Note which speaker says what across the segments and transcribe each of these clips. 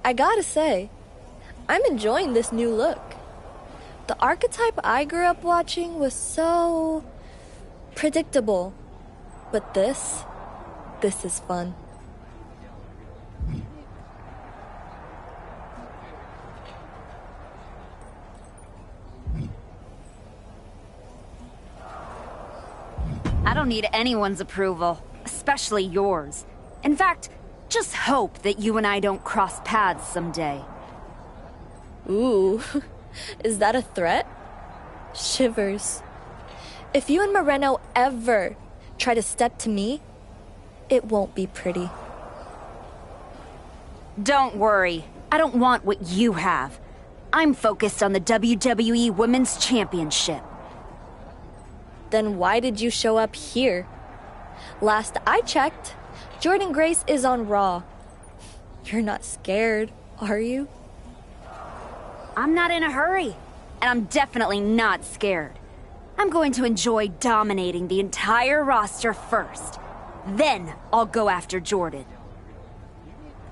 Speaker 1: I gotta say, I'm enjoying this new look. The archetype I grew up watching was so predictable. But this is fun.
Speaker 2: I don't need anyone's approval, especially yours. In fact, just hope that you and I don't cross paths someday.
Speaker 1: Ooh, is that a threat? Shivers. If you and Moreno ever try to step to me, it won't be pretty.
Speaker 2: Don't worry. I don't want what you have. I'm focused on the WWE Women's Championship.
Speaker 1: Then why did you show up here? Last I checked, Jordynne Grace is on Raw. You're not scared, are you?
Speaker 2: I'm not in a hurry, and I'm definitely not scared. I'm going to enjoy dominating the entire roster first. Then I'll go after Jordynne.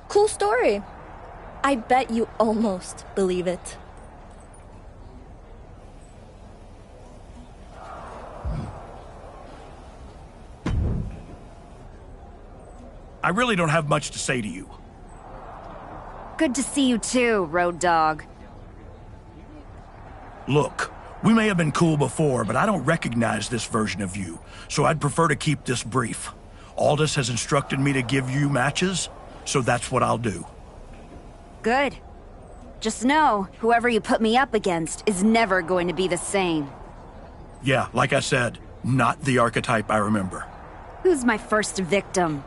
Speaker 1: Cool story. I bet you almost believe it.
Speaker 3: I really don't have much to say to you.
Speaker 2: Good to see you too, Road Dogg.
Speaker 3: Look, we may have been cool before, but I don't recognize this version of you, so I'd prefer to keep this brief. Aldous has instructed me to give you matches, so that's what I'll do.
Speaker 2: Good. Just know, whoever you put me up against is never going to be the same.
Speaker 3: Yeah, like I said, not the archetype I remember.
Speaker 2: Who's my first victim?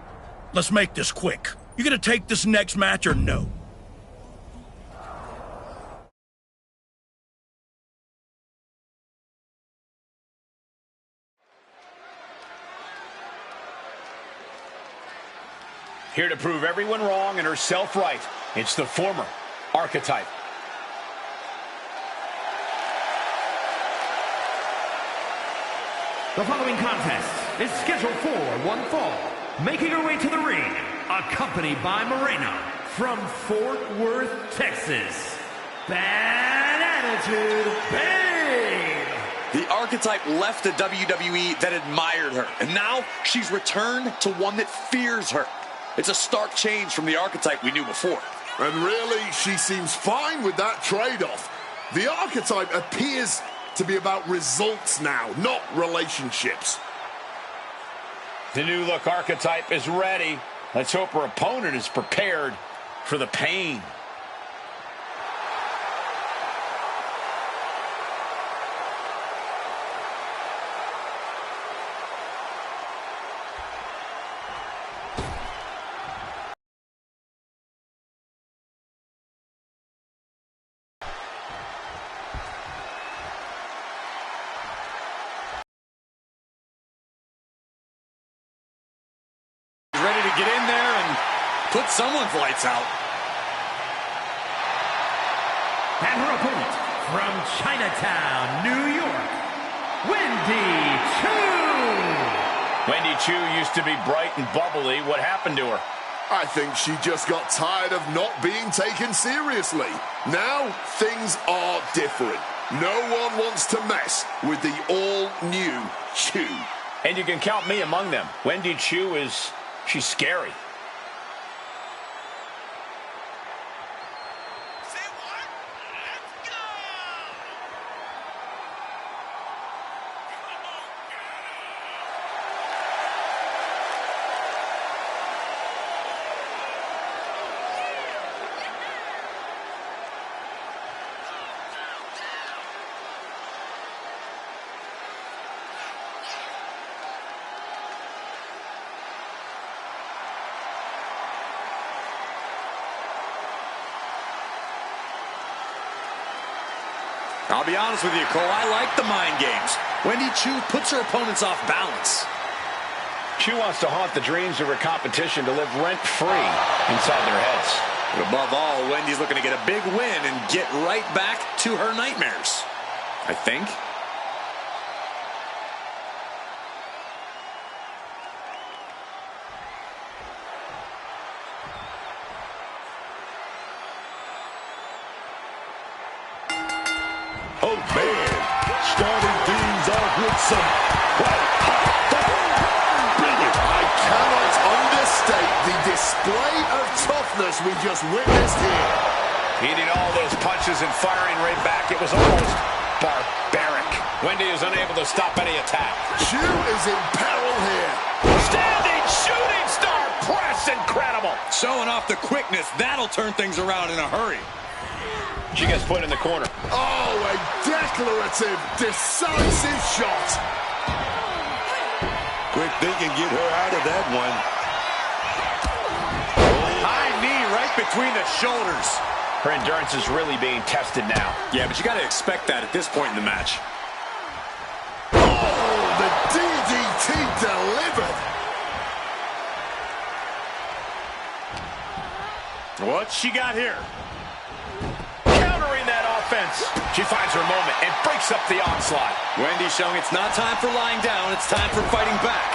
Speaker 3: Let's make this quick. You gonna take this next match or no?
Speaker 4: Here to prove everyone wrong and herself right, it's the former archetype.
Speaker 5: The following contest is scheduled for one fall. Making her way to the ring, accompanied by Moreno from Fort Worth, Texas. Bad Attitude Babe!
Speaker 6: The archetype left the WWE that admired her, and now she's returned to one that fears her. It's a stark change from the archetype we knew before.
Speaker 7: And really, she seems fine with that trade-off. The archetype appears to be about results now, not relationships.
Speaker 4: The new look archetype is ready. Let's hope her opponent is prepared for the pain.
Speaker 6: Ready to get in there and put someone's lights out.
Speaker 5: And her opponent from Chinatown, New York, Wendy Choo!
Speaker 4: Wendy Choo used to be bright and bubbly. What happened to her?
Speaker 7: I think she just got tired of not being taken seriously. Now, things are different. No one wants to mess with the all-new Choo.
Speaker 4: And you can count me among them. Wendy Choo she's scary.
Speaker 6: I'll be honest with you, Cole, I like the mind games. Wendy Choo puts her opponents off balance.
Speaker 4: Choo wants to haunt the dreams of her competition to live rent-free inside their heads.
Speaker 6: But above all, Wendy's looking to get a big win and get right back to her nightmares. I think.
Speaker 7: Oh, man. Starting things off with some quite hot fire. Brilliant. I cannot understate the display of toughness we just witnessed here.
Speaker 4: Eating all those punches and firing right back. It was almost barbaric. Wendy is unable to stop any attack.
Speaker 7: Chu is in peril here.
Speaker 4: Standing shooting star press. Incredible.
Speaker 6: Showing off the quickness. That'll turn things around in a hurry.
Speaker 4: She gets put in the corner.
Speaker 7: Oh, a declarative, decisive shot.
Speaker 8: Quick thinking, get her out of that one.
Speaker 6: High knee right between the shoulders.
Speaker 4: Her endurance is really being tested now.
Speaker 6: Yeah, but you got to expect that at this point in the match.
Speaker 7: Oh, the DDT delivered.
Speaker 6: What's she got here?
Speaker 4: Countering that offense. She finds her moment and breaks up the onslaught.
Speaker 6: Wendy showing it's not time for lying down. It's time for fighting back.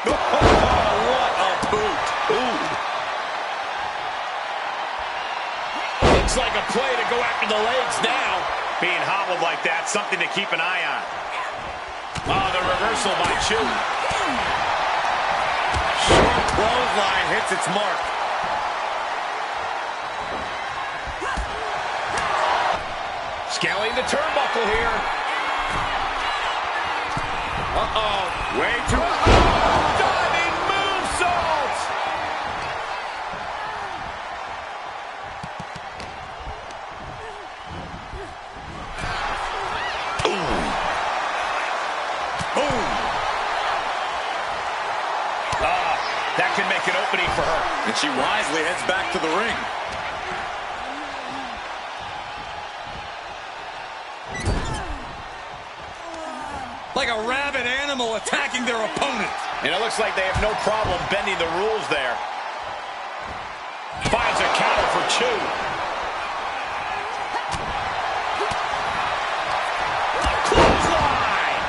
Speaker 6: Oh, what a boot. Ooh.
Speaker 4: Looks like a play to go after the legs now. Being hobbled like that, something to keep an eye on. Oh, the reversal by Chu.
Speaker 6: Short clothesline hits its mark.
Speaker 4: Scaling the turnbuckle here. Uh-oh. Way too... Diving moonsault! Boom! That can make an opening for her.
Speaker 6: And she wisely heads back to the ring. Like a rabid animal attacking their opponent.
Speaker 4: And it looks like they have no problem bending the rules there. Finds a counter for Chu. Clothesline!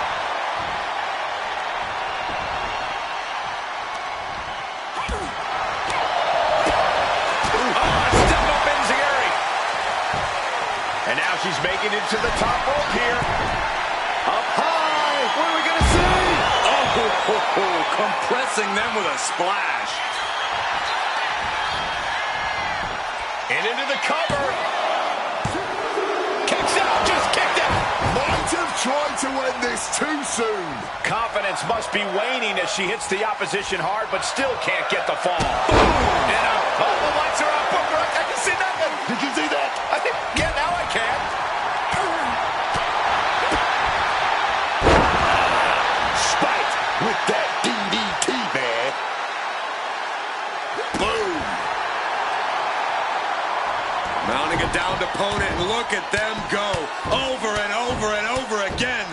Speaker 4: Oh, step up enziguri. And now she's making it to the top rope here. Up high. What are we going to see?
Speaker 6: Oh, compressing them with a splash.
Speaker 4: And into the cover. Kicks out, just kicked out.
Speaker 7: Might have tried to end this too soon.
Speaker 4: Confidence must be waning as she hits the opposition hard, but still can't get the fall. And the lights are up. I can see nothing.
Speaker 7: Did you see that?
Speaker 4: Yeah, now I can.
Speaker 7: Spike with that DDT, man. Boom.
Speaker 6: Mounting a downed opponent, and look at them go. Over and over and over again.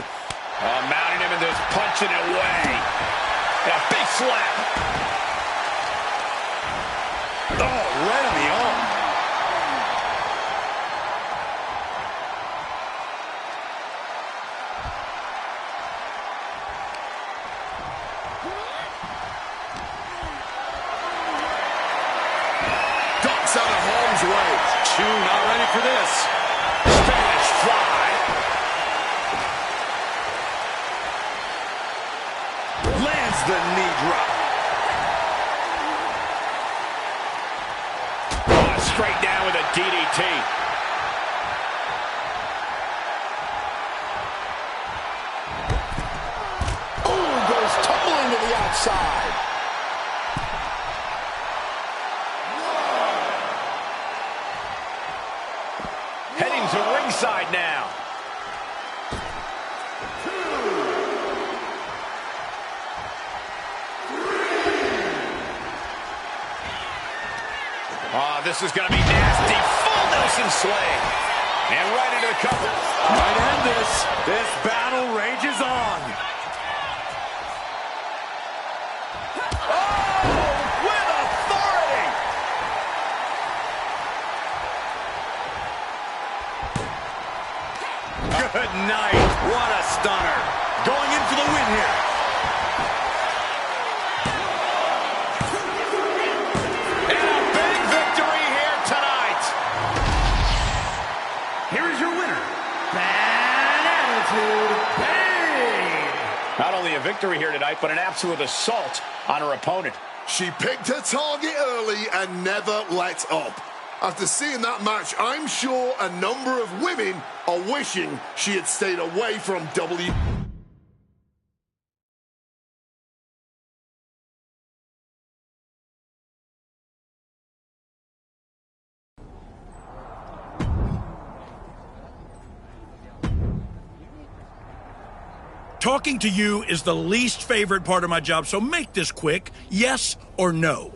Speaker 4: Mounting him and just punching it away. And a big slap.
Speaker 6: Oh, right on the arm.
Speaker 7: Ducks out of harm's way.
Speaker 6: Chu not ready for this.
Speaker 4: Spanish fly.
Speaker 6: Lands the knee drop.
Speaker 4: Straight down with a DDT.
Speaker 7: Ooh, goes tumbling to the outside.
Speaker 4: Heading to ringside now. Oh, this is going to be nasty. Full Nelson sling. And right into the cover.
Speaker 6: Might end this. This battle rages on.
Speaker 4: Oh, with authority.
Speaker 6: Good night. What a stunner. Going in for the win here.
Speaker 4: And a big victory here tonight.
Speaker 5: Here is your winner,
Speaker 4: victory here tonight, but an absolute assault on her opponent.
Speaker 7: She picked her target early and never let up. After seeing that match, I'm sure a number of women are wishing she had stayed away from W.
Speaker 3: Talking to you is the least favorite part of my job, so make this quick. Yes or no?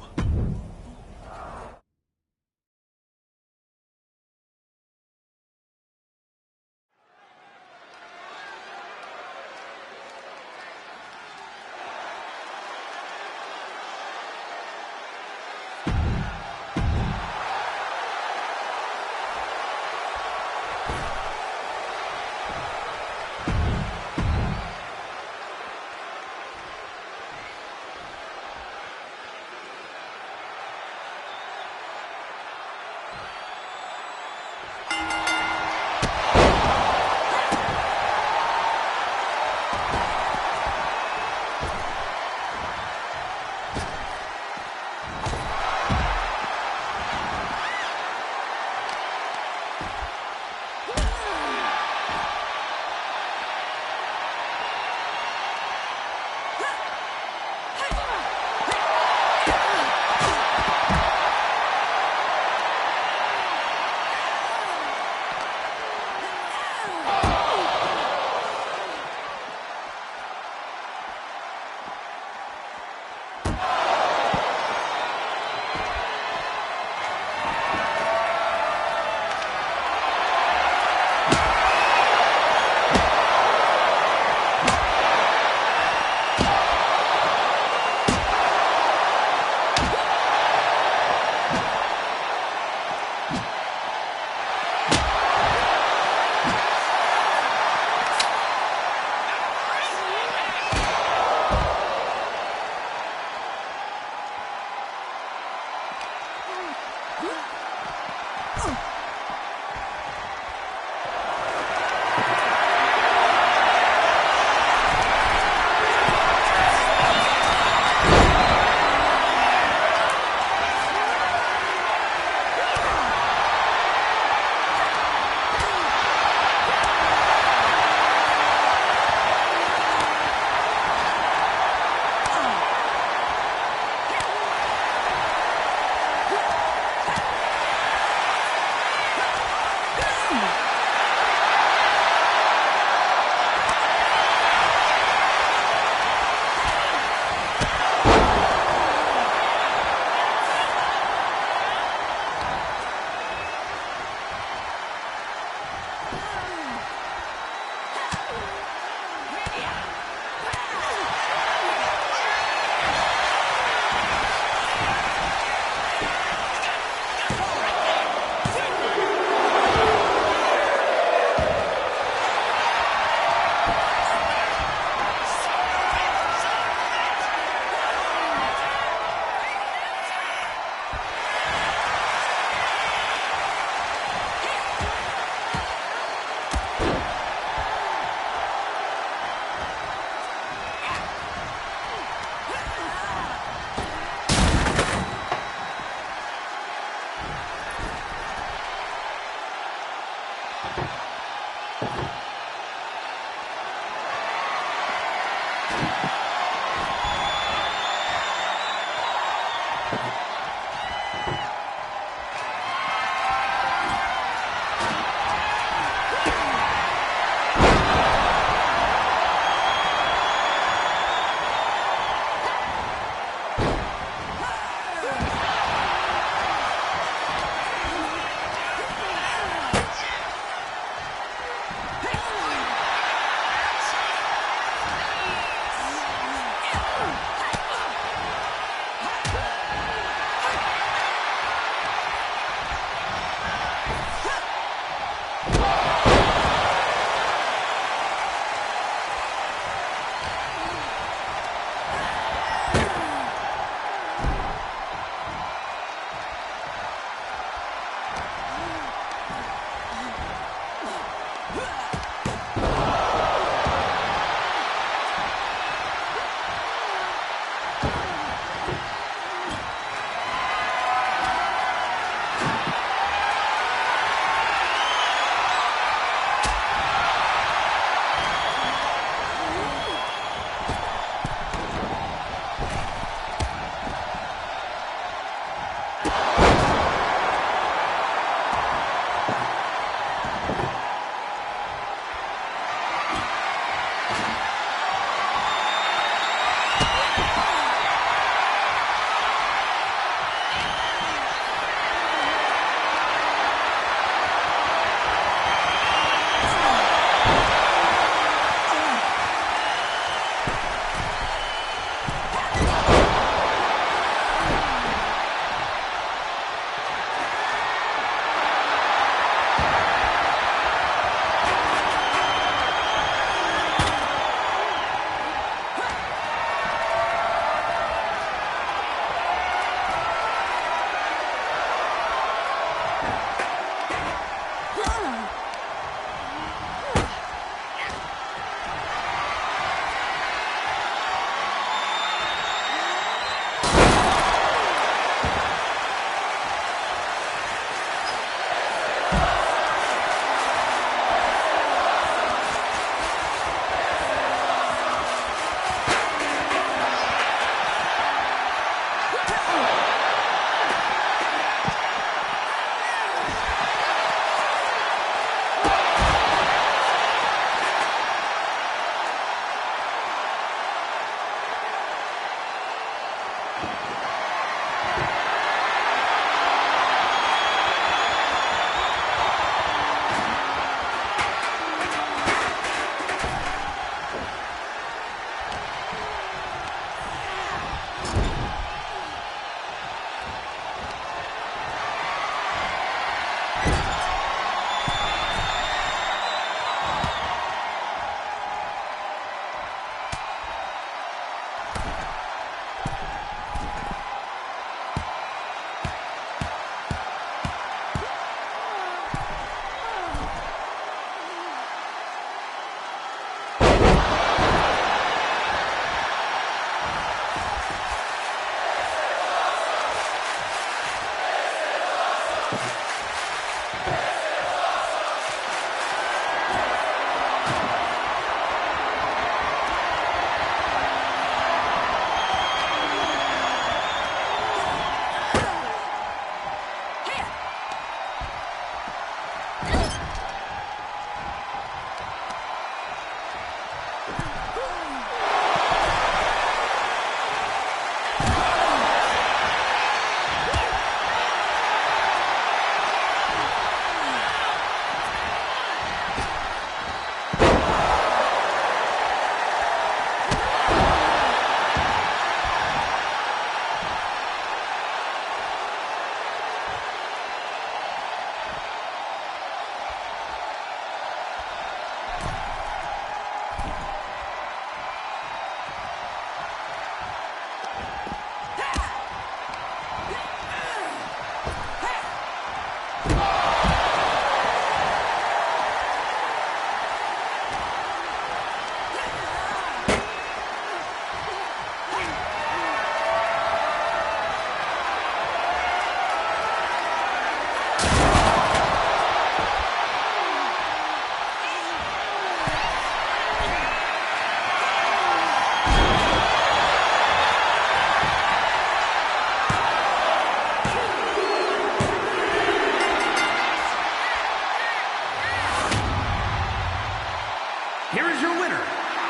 Speaker 5: Here is your winner,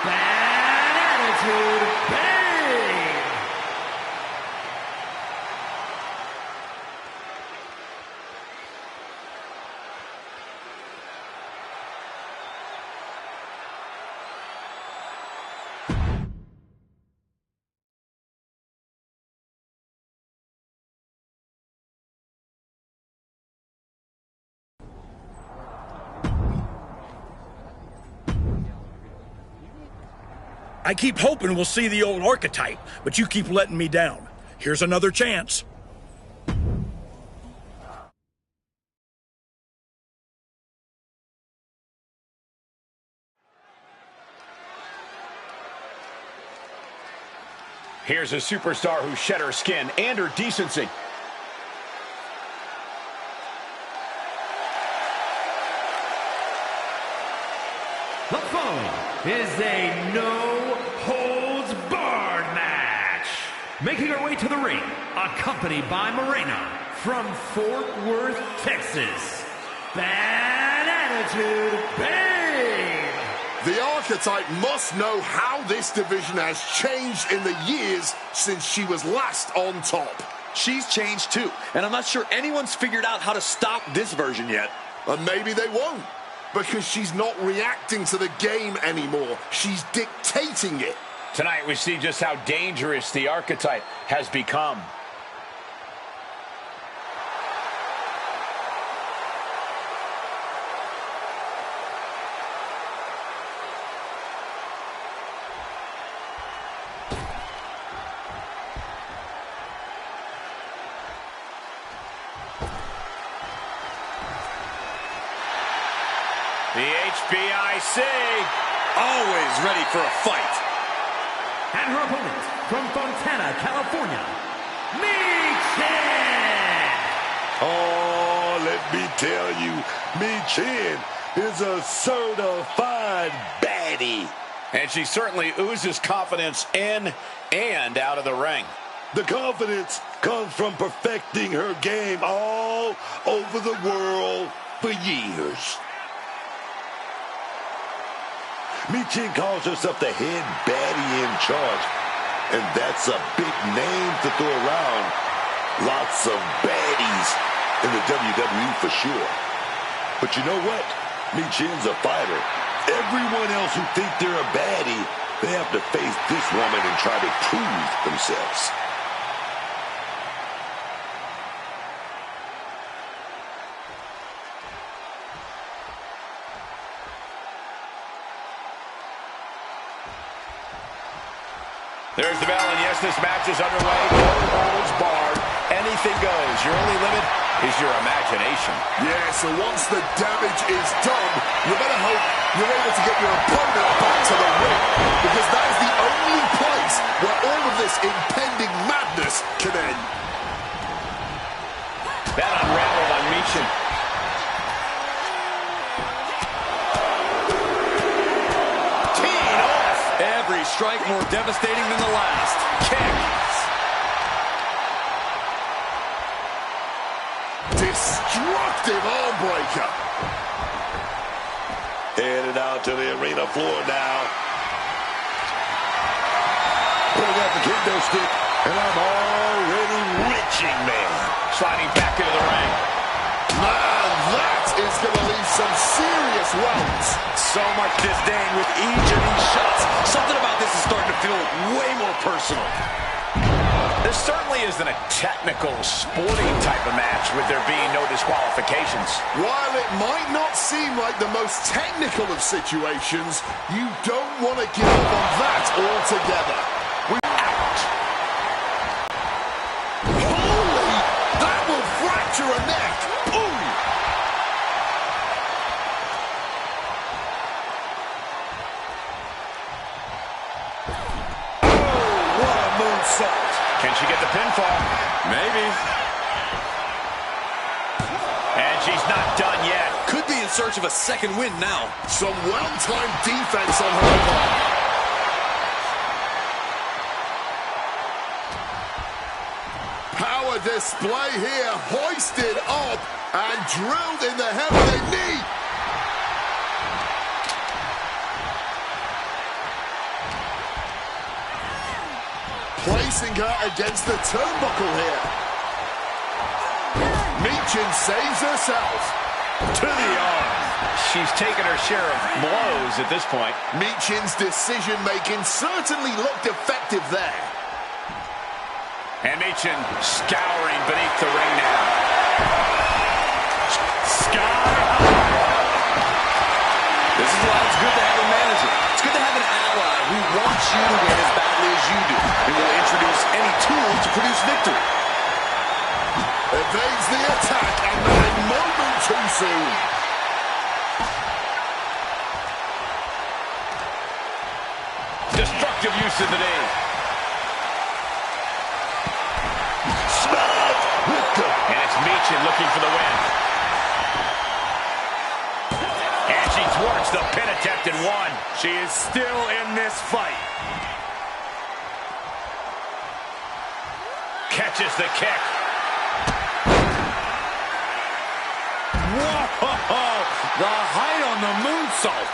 Speaker 5: Bad Attitude Babe.
Speaker 3: I keep hoping we'll see the old archetype, but you keep letting me down. Here's another chance.
Speaker 4: Here's a superstar who shed her skin and her decency.
Speaker 5: The following is a no-holds-barred match. Making her way to the ring, accompanied by Moreno from Fort Worth, Texas, Bad Attitude Babe.
Speaker 7: The Archetype must know how this division has changed in the years since she was last on top.
Speaker 6: She's changed too, and I'm not sure anyone's figured out how to stop this version yet.
Speaker 7: And maybe they won't, because she's not reacting to the game anymore. She's dictating it.
Speaker 4: Tonight we see just how dangerous the Archetype has become. The HBIC,
Speaker 6: Always ready for a fight.
Speaker 5: And her opponent from Fontana, California, Michin.
Speaker 8: Oh, let me tell you, Michin is a certified baddie.
Speaker 4: and she certainly oozes confidence in and out of the ring.
Speaker 8: The confidence comes from perfecting her game all over the world for years. Michin calls herself the head baddie in charge, and that's a big name to throw around. Lots of baddies in the WWE for sure. But you know what? Michin's a fighter. Everyone else who think they're a baddie, they have to face this woman and try to prove themselves.
Speaker 4: There's the bell, and yes, this match is underway. No holds barred. Anything goes. Your only limit is your imagination.
Speaker 7: Yeah, so once the damage is done, you better hope you're able to get your opponent back to the ring, because that is the only place where all of this impending madness can end.
Speaker 4: That unraveled on me.
Speaker 6: action. Teeing off. Every strike more devastating than the last. Kick.
Speaker 7: Destructive arm breaker.
Speaker 8: Headed out to the arena floor now. Pulling out the kendo stick, and I'm already wrenching, man.
Speaker 4: Sliding back into the ring.
Speaker 7: Man, that is going to leave some serious welts.
Speaker 6: So much disdain with each of these shots. Something about this is starting to feel way more personal.
Speaker 4: This certainly isn't a technical, sporting type of match with there being no disqualifications.
Speaker 7: While it might not seem like the most technical of situations, you don't want to give up on that altogether. Holy! That will fracture a neck! Ooh!
Speaker 6: Oh, what a moonsault.
Speaker 4: Can she get the pinfall?
Speaker 6: Maybe.
Speaker 4: And she's not done yet.
Speaker 6: Could be in search of a second win now.
Speaker 7: Some well-timed defense on her part. Power display here, hoisted up and drilled in the heavenly knee. Placing her against the turnbuckle here. Michin saves herself.
Speaker 6: To the arm.
Speaker 4: She's taken her share of blows at this point.
Speaker 7: Michin's decision-making certainly looked effective there.
Speaker 4: And Michin scouring beneath the ring now. Sky high.
Speaker 6: This is why it's good to have a manager. It's good to have an ally who wants you to win as badly as you do and will introduce any tools to produce victory.
Speaker 7: Evades the attack and then a moment too soon.
Speaker 4: Destructive use of the knee.
Speaker 8: Smack with the...
Speaker 4: And it's Michin looking for the win. And she thwarts the pin attempt and won. She is still in this fight. Catches the kick.
Speaker 6: Whoa! The height on the moonsault.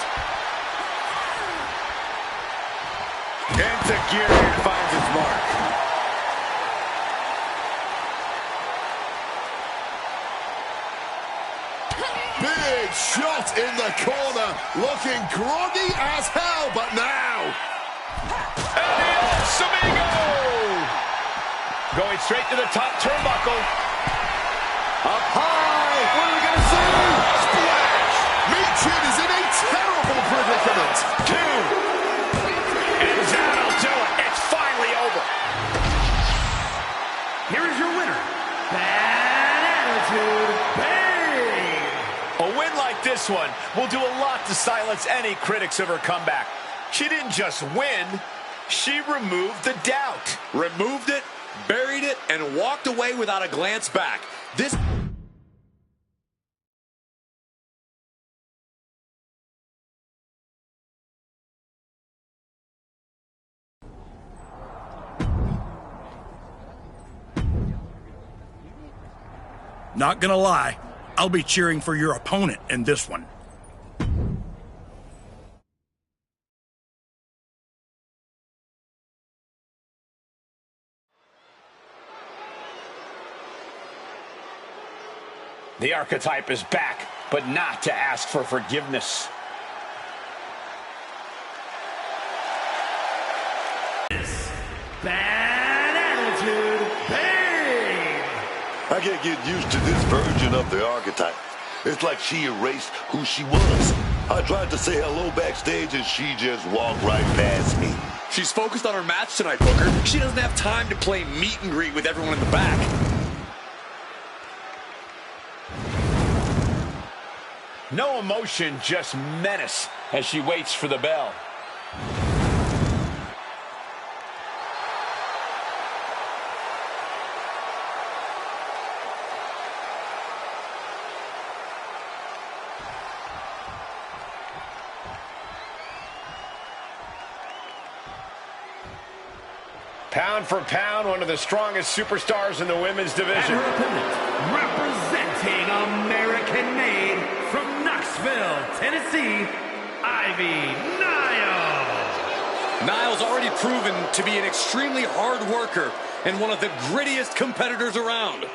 Speaker 8: Enzuigiri finds its mark.
Speaker 7: Big shot in the corner, looking groggy as hell, but now.
Speaker 4: Adios, amigo! Going straight to the top turnbuckle.
Speaker 6: Up high. What are we going to see?
Speaker 7: Splash! Michin is in a terrible predicament.
Speaker 4: Two. And that'll do it. It's finally over.
Speaker 5: Here is your winner, Bad Attitude Babe.
Speaker 4: A win like this one will do a lot to silence any critics of her comeback. She didn't just win, she removed the doubt.
Speaker 6: Removed it, buried it, and walked away without a glance back. This...
Speaker 3: Not gonna lie, I'll be cheering for your opponent in this one.
Speaker 4: The archetype is back, but not to ask for forgiveness.
Speaker 5: Bad Attitude Babe.
Speaker 8: I can't get used to this version of the archetype. It's like she erased who she was. I tried to say hello backstage and she just walked right past me.
Speaker 6: She's focused on her match tonight, Booker. She doesn't have time to play meet and greet with everyone in the back.
Speaker 4: No emotion, just menace as she waits for the bell. Pound for pound, one of the strongest superstars in the women's division.
Speaker 5: And her opponent, representing American-made from Knoxville, Tennessee, Ivy Niles.
Speaker 6: Niles already proven to be an extremely hard worker and one of the grittiest competitors around.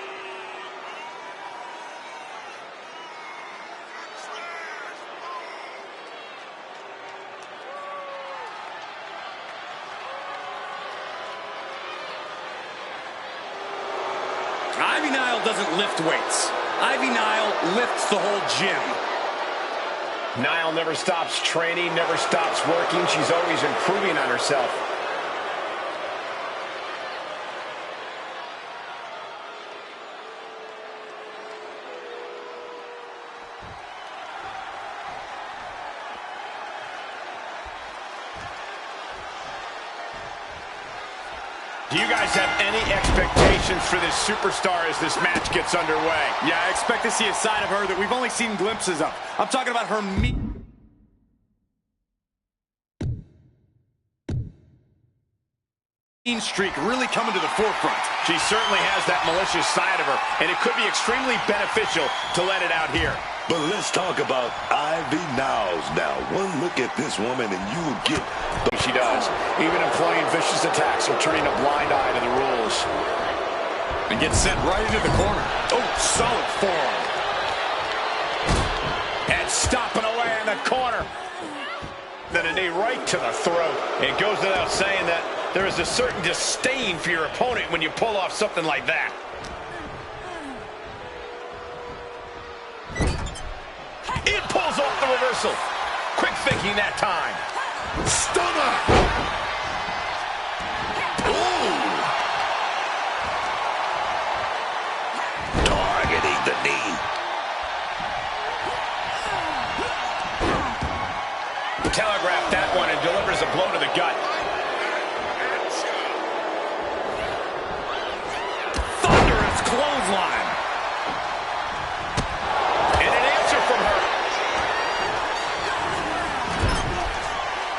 Speaker 6: Ivy Nile doesn't lift weights. Ivy Nile lifts the whole gym.
Speaker 4: Nile never stops training, never stops working. She's always improving on herself. Do you guys have any expectations for this superstar as this match gets underway?
Speaker 6: Yeah, I expect to see a side of her that we've only seen glimpses of. I'm talking about her mean streak really coming to the forefront.
Speaker 4: She certainly has that malicious side of her, and it could be extremely beneficial to let it out here.
Speaker 8: But let's talk about Ivy Niles now. One look at this woman and you will get the...
Speaker 4: She does. Even employing vicious attacks or turning a blind eye to the rules.
Speaker 6: And gets sent right into the corner.
Speaker 4: Oh, solid forearm. And stomping away in the corner. Then a knee right to the throat. It goes without saying that there is a certain disdain for your opponent when you pull off something like that. It pulls off the reversal. Quick thinking that time.
Speaker 7: Stunner! Ooh!
Speaker 8: Targeting the knee.
Speaker 4: Telegraphed that one and delivers a blow to the gut. Thunderous clothesline. And an answer from her.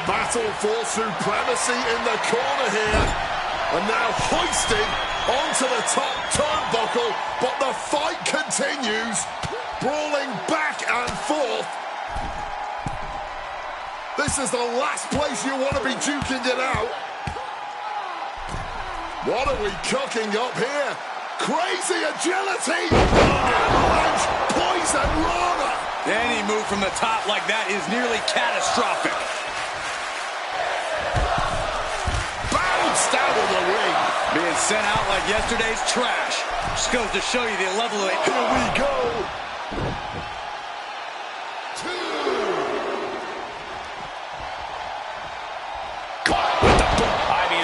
Speaker 7: Battle for supremacy in the corner here. And now hoisted onto the top turnbuckle. But the fight continues. Brawling back and forth. This is the last place you want to be duking it out. What are we cooking up here? Crazy agility! Punch, poison rana!
Speaker 6: Any move from the top like that is nearly catastrophic.
Speaker 7: Bounced out of the ring.
Speaker 6: Being sent out like yesterday's trash. Just goes to show you the level of it.
Speaker 7: Here we go.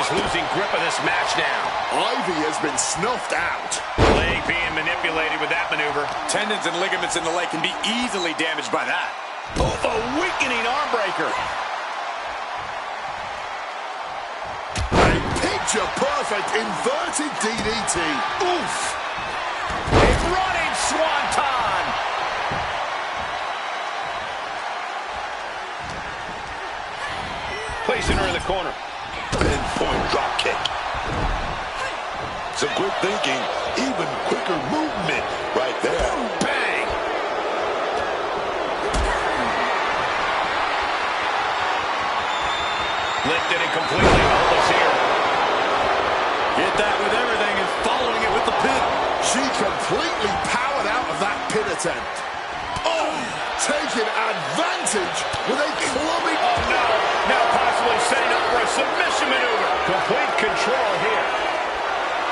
Speaker 4: Losing grip of this match now.
Speaker 7: Ivy has been snuffed out.
Speaker 4: Leg being manipulated with that maneuver.
Speaker 6: Tendons and ligaments in the leg can be easily damaged by that.
Speaker 4: Oh, a weakening arm breaker.
Speaker 7: A picture-perfect inverted DDT. Oof.
Speaker 4: A running swanton. Placing her in the corner.
Speaker 8: Pinpoint drop kick. Some quick thinking, even quicker movement right there.
Speaker 4: Bang! Lifted and completely helpless here.
Speaker 6: Hit that with everything and following it with the pin.
Speaker 7: She completely powered out of that pin attempt. Oh, taking advantage with a clubbing.
Speaker 4: Oh, no. Now possibly setting up for a submission maneuver. Complete control here.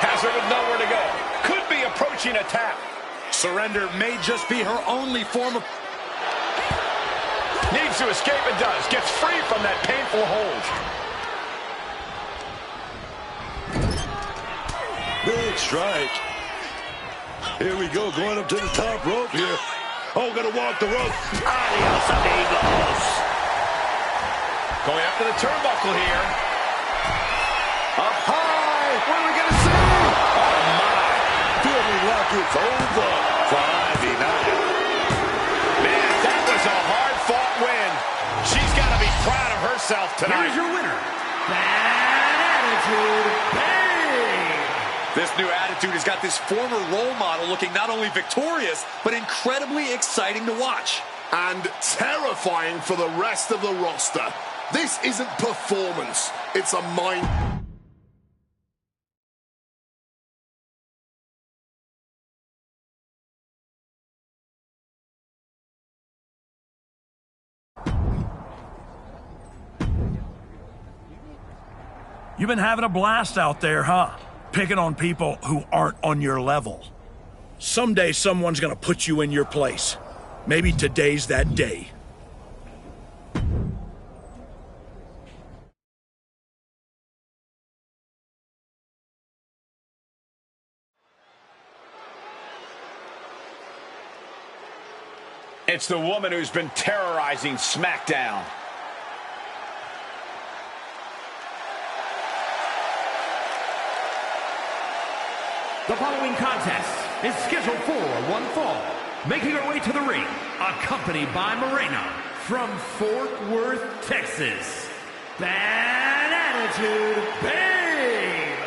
Speaker 4: Has her with nowhere to go. Could be approaching a tap.
Speaker 6: Surrender may just be her only form of...
Speaker 4: Needs to escape and does. Gets free from that painful hold.
Speaker 8: Big strike. Here we go, going up to the top rope here. Oh, gonna walk the rope. Adios, amigos.
Speaker 4: Going up to the turnbuckle here. Up high. What are we going to see? Oh, my.
Speaker 8: Feeling like it's over for Ivy Nile.
Speaker 4: Man, that was a hard-fought win. She's got to be proud of herself tonight.
Speaker 5: Here's your winner, Bad Attitude Babe.
Speaker 6: This new attitude has got this former role model looking not only victorious, but incredibly exciting to watch.
Speaker 7: And terrifying for the rest of the roster. This isn't performance, it's a mind...
Speaker 3: You've been having a blast out there, huh? Picking on people who aren't on your level. Someday someone's gonna put you in your place. Maybe today's that day.
Speaker 4: It's the woman who's been terrorizing SmackDown.
Speaker 5: The following contest is scheduled for one fall. Making her way to the ring, accompanied by Moreno from Fort Worth, Texas, Bad Attitude Babe.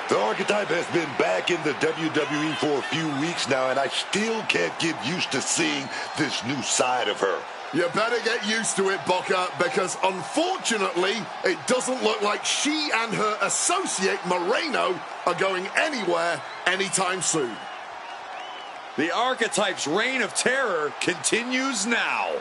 Speaker 8: The Archetype has been back in the WWE for a few weeks now, and I still can't get used to seeing this new side of her.
Speaker 7: You better get used to it, Booker, because unfortunately, it doesn't look like she and her associate, Moreno, are going anywhere anytime soon.
Speaker 6: The Archetype's reign of terror continues now.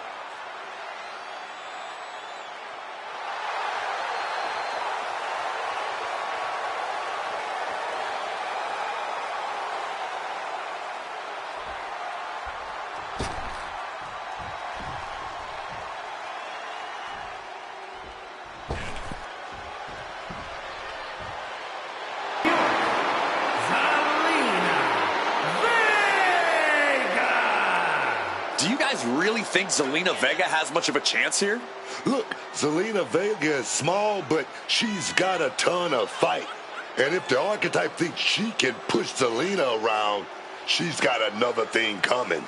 Speaker 6: Do you guys really think Zelina Vega has much of a chance here?
Speaker 8: Look, Zelina Vega is small, but she's got a ton of fight. And if the Archetype thinks she can push Zelina around, she's got another thing coming.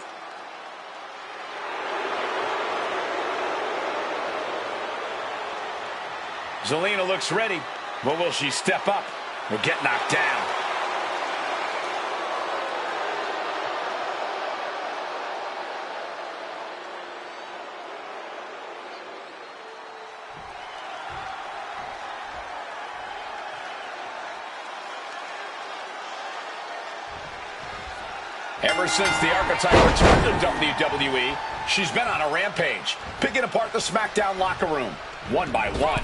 Speaker 4: Zelina looks ready, but will she step up or get knocked down? Ever since the Archetype returned to WWE, she's been on a rampage, picking apart the SmackDown locker room, one by one.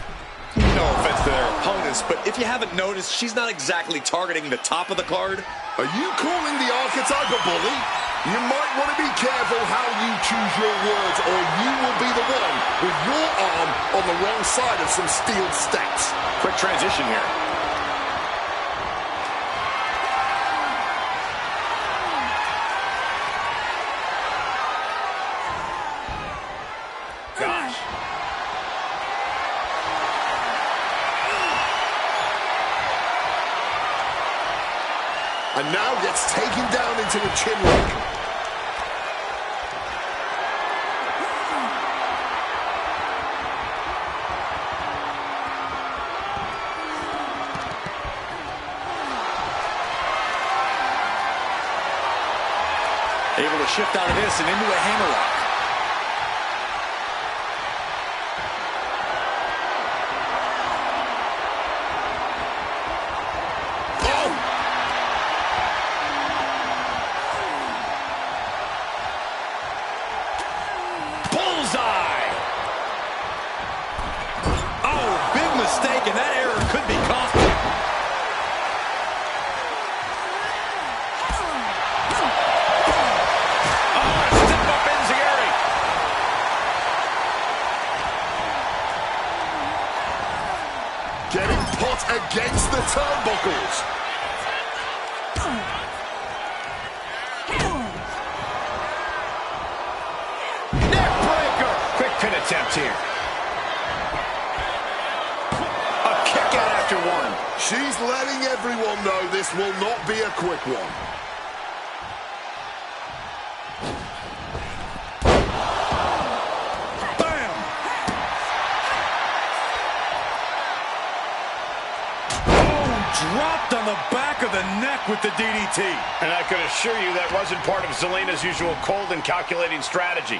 Speaker 6: No offense to their opponents, but if you haven't noticed, she's not exactly targeting the top of the card.
Speaker 7: Are you calling the Archetype a bully? You might want to be careful how you choose your words, or you will be the one with your arm on the wrong side of some steel steps.
Speaker 4: Quick transition here. Gosh.
Speaker 7: And now gets taken down into a chin lock.
Speaker 6: Able to shift out of this and into a hammerlock.
Speaker 4: Bullseye!
Speaker 6: Oh, big mistake, and that error could be costly.
Speaker 7: Getting put against the turnbuckles.
Speaker 4: Neckbreaker! Quick pin attempt here. A kick out after one.
Speaker 7: She's letting everyone know this will not be a quick one.
Speaker 6: dropped on the back of the neck with the DDT.
Speaker 4: And I can assure you that wasn't part of Zelina's usual cold and calculating strategy.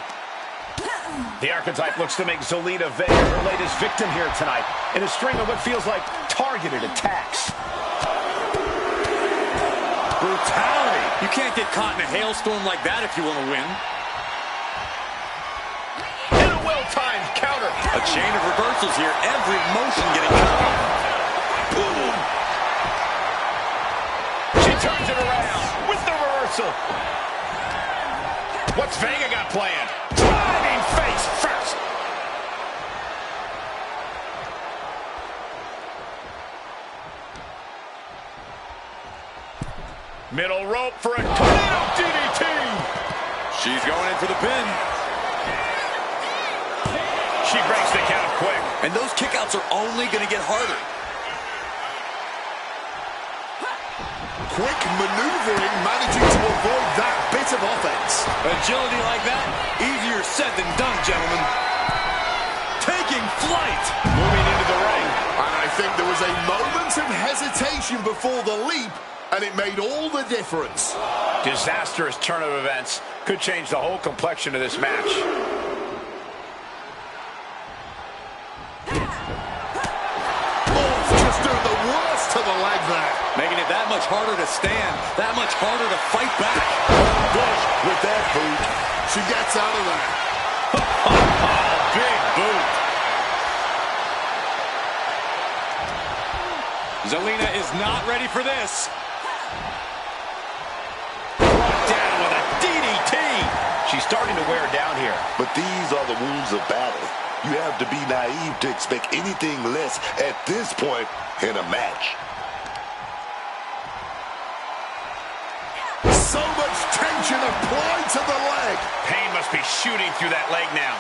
Speaker 4: The Archetype looks to make Zelina Vega her latest victim here tonight in a string of what feels like targeted attacks.
Speaker 6: Brutality. You can't get caught in a hailstorm like that if you want to win.
Speaker 4: And a well-timed counter.
Speaker 6: A chain of reversals here. Every motion getting countered. Boom.
Speaker 4: She turns it around with the reversal. What's Vega got planned? Driving face first. Middle rope for a tornado DDT.
Speaker 6: She's going in for the pin.
Speaker 4: She breaks the count quick.
Speaker 6: And those kickouts are only going to get harder.
Speaker 7: Quick maneuvering, managing to avoid that bit of offense.
Speaker 6: Agility like that, easier said than done, gentlemen. Taking flight.
Speaker 4: Moving into the ring.
Speaker 7: And I think there was a moment of hesitation before the leap, and it made all the difference.
Speaker 4: Disastrous turn of events could change the whole complexion of this match.
Speaker 7: Oh, just doing the worst to the leg there.
Speaker 6: Making it that much harder to stand, that much harder to fight back.
Speaker 7: Bush with that boot. She gets out of there.
Speaker 4: Big boot.
Speaker 6: Zelina is not ready for this.
Speaker 4: Brought down with a DDT. She's starting to wear down here.
Speaker 8: But these are the rules of battle. You have to be naive to expect anything less at this point in a match.
Speaker 7: So much tension applied to the leg.
Speaker 4: Pain must be shooting through that leg now.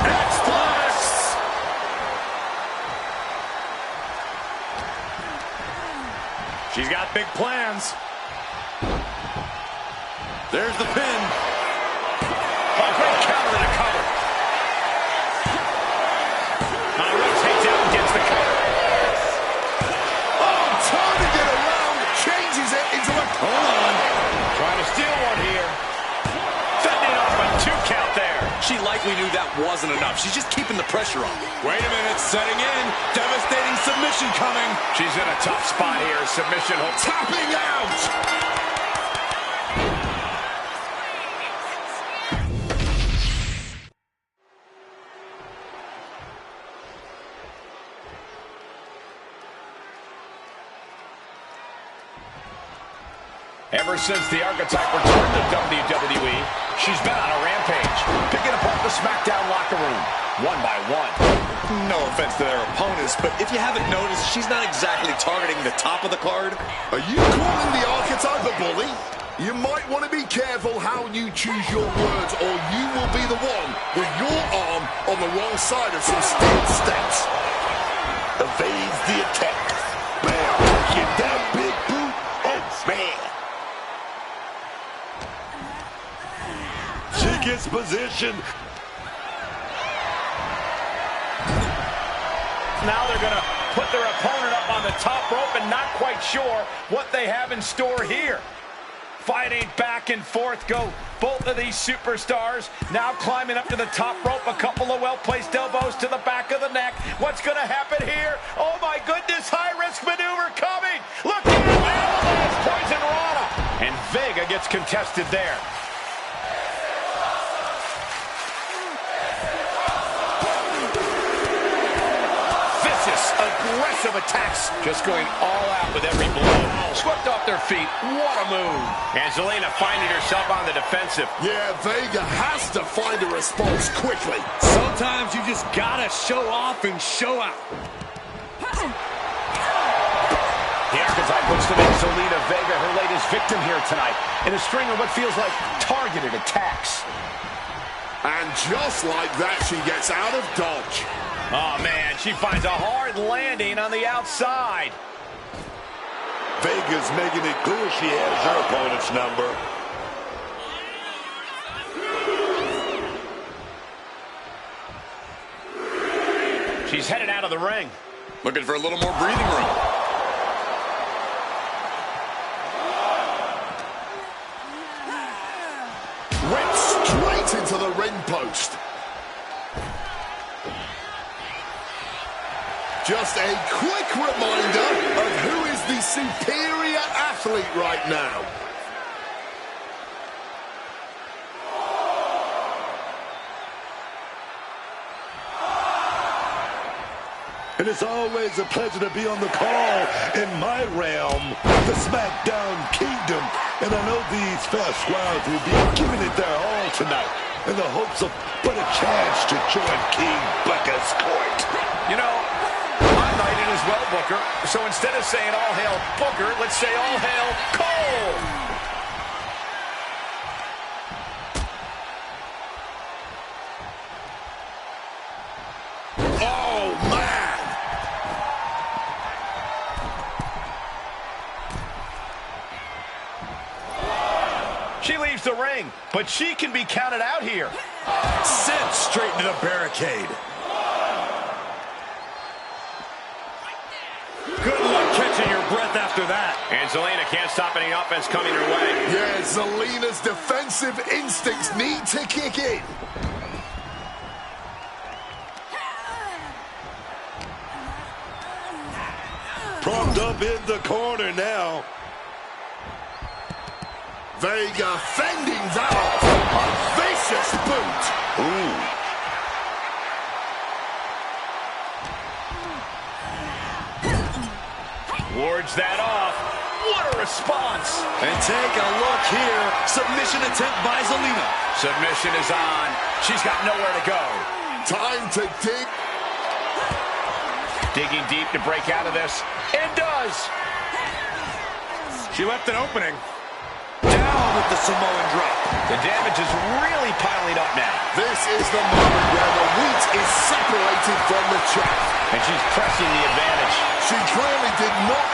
Speaker 4: X-Plus!
Speaker 6: She's got big plans. There's the pin.
Speaker 4: A great counter and a cover. Rotates out and gets the cover.
Speaker 7: Oh, turning it around, changes it into a...
Speaker 6: Hold on.
Speaker 4: Trying to steal one here. Fending off a 2 count there.
Speaker 6: She likely knew that wasn't enough. She's just keeping the pressure on. Wait a minute, setting in. Devastating submission coming.
Speaker 4: She's in a tough spot here. Submission hook.
Speaker 7: Tapping out!
Speaker 4: Ever since the Archetype returned to WWE, she's been on a rampage, picking apart the SmackDown locker room, one by one.
Speaker 6: No offense to their opponents, but if you haven't noticed, she's not exactly targeting the top of the card.
Speaker 7: Are you calling the Archetype a bully? You might want to be careful how you choose your words, or you will be the one with your arm on the wrong side of some steel steps.
Speaker 8: Evades the attack. Bam! Get that big boot. Oh, man. She gets position.
Speaker 4: Now they're going to put their opponent up on the top rope and not quite sure what they have in store here. Fighting back and forth go both of these superstars. Now climbing up to the top rope. A couple of well-placed elbows to the back of the neck. What's going to happen here? Oh, my goodness. High-risk maneuver coming. Look at him. Avalanche Poison Rana. And Vega gets contested there. Aggressive attacks, just going all out with every blow. Swept off their feet. What a move. And Zelina finding herself on the defensive.
Speaker 7: Yeah, Vega has to find a response quickly.
Speaker 6: Sometimes you just gotta show off and show out.
Speaker 4: The Archetype looks to make Zelina Vega her latest victim here tonight in a string of what feels like targeted attacks.
Speaker 7: And just like that, she gets out of dodge.
Speaker 4: Oh, man, she finds a hard landing on the outside.
Speaker 8: Vega's making it clear she has her opponent's number.
Speaker 4: She's headed out of the ring.
Speaker 6: Looking for a little more breathing room.
Speaker 7: Went straight into the ring post. Just a quick reminder of who is the superior athlete right now.
Speaker 8: And it's always a pleasure to be on the call in my realm, the SmackDown Kingdom. And I know these fair squads will be giving it their all tonight in the hopes of but a chance to join King Booker's court.
Speaker 4: You know, I'm knighted as well, Booker. So instead of saying all hail Booker, let's say all hail Cole. She leaves the ring, but she can be counted out here.
Speaker 6: Sent straight into the barricade. Good luck catching your breath after that.
Speaker 4: And Zelina can't stop any offense coming her way.
Speaker 7: Yeah, Zelina's defensive instincts need to kick in.
Speaker 8: Propped up in the corner now.
Speaker 7: Vega fending that off. A vicious boot.
Speaker 8: Ooh.
Speaker 4: Wards that off. What a response.
Speaker 6: And take a look here. Submission attempt by Zelina.
Speaker 4: Submission is on. She's got nowhere to go.
Speaker 7: Time to dig.
Speaker 4: Digging deep to break out of this. It does. She left an opening.
Speaker 6: Down with the Samoan drop.
Speaker 4: The damage is really piling up now.
Speaker 7: This is the moment where the wheat is separated from the chaff.
Speaker 4: And she's pressing the advantage.
Speaker 7: She clearly did not...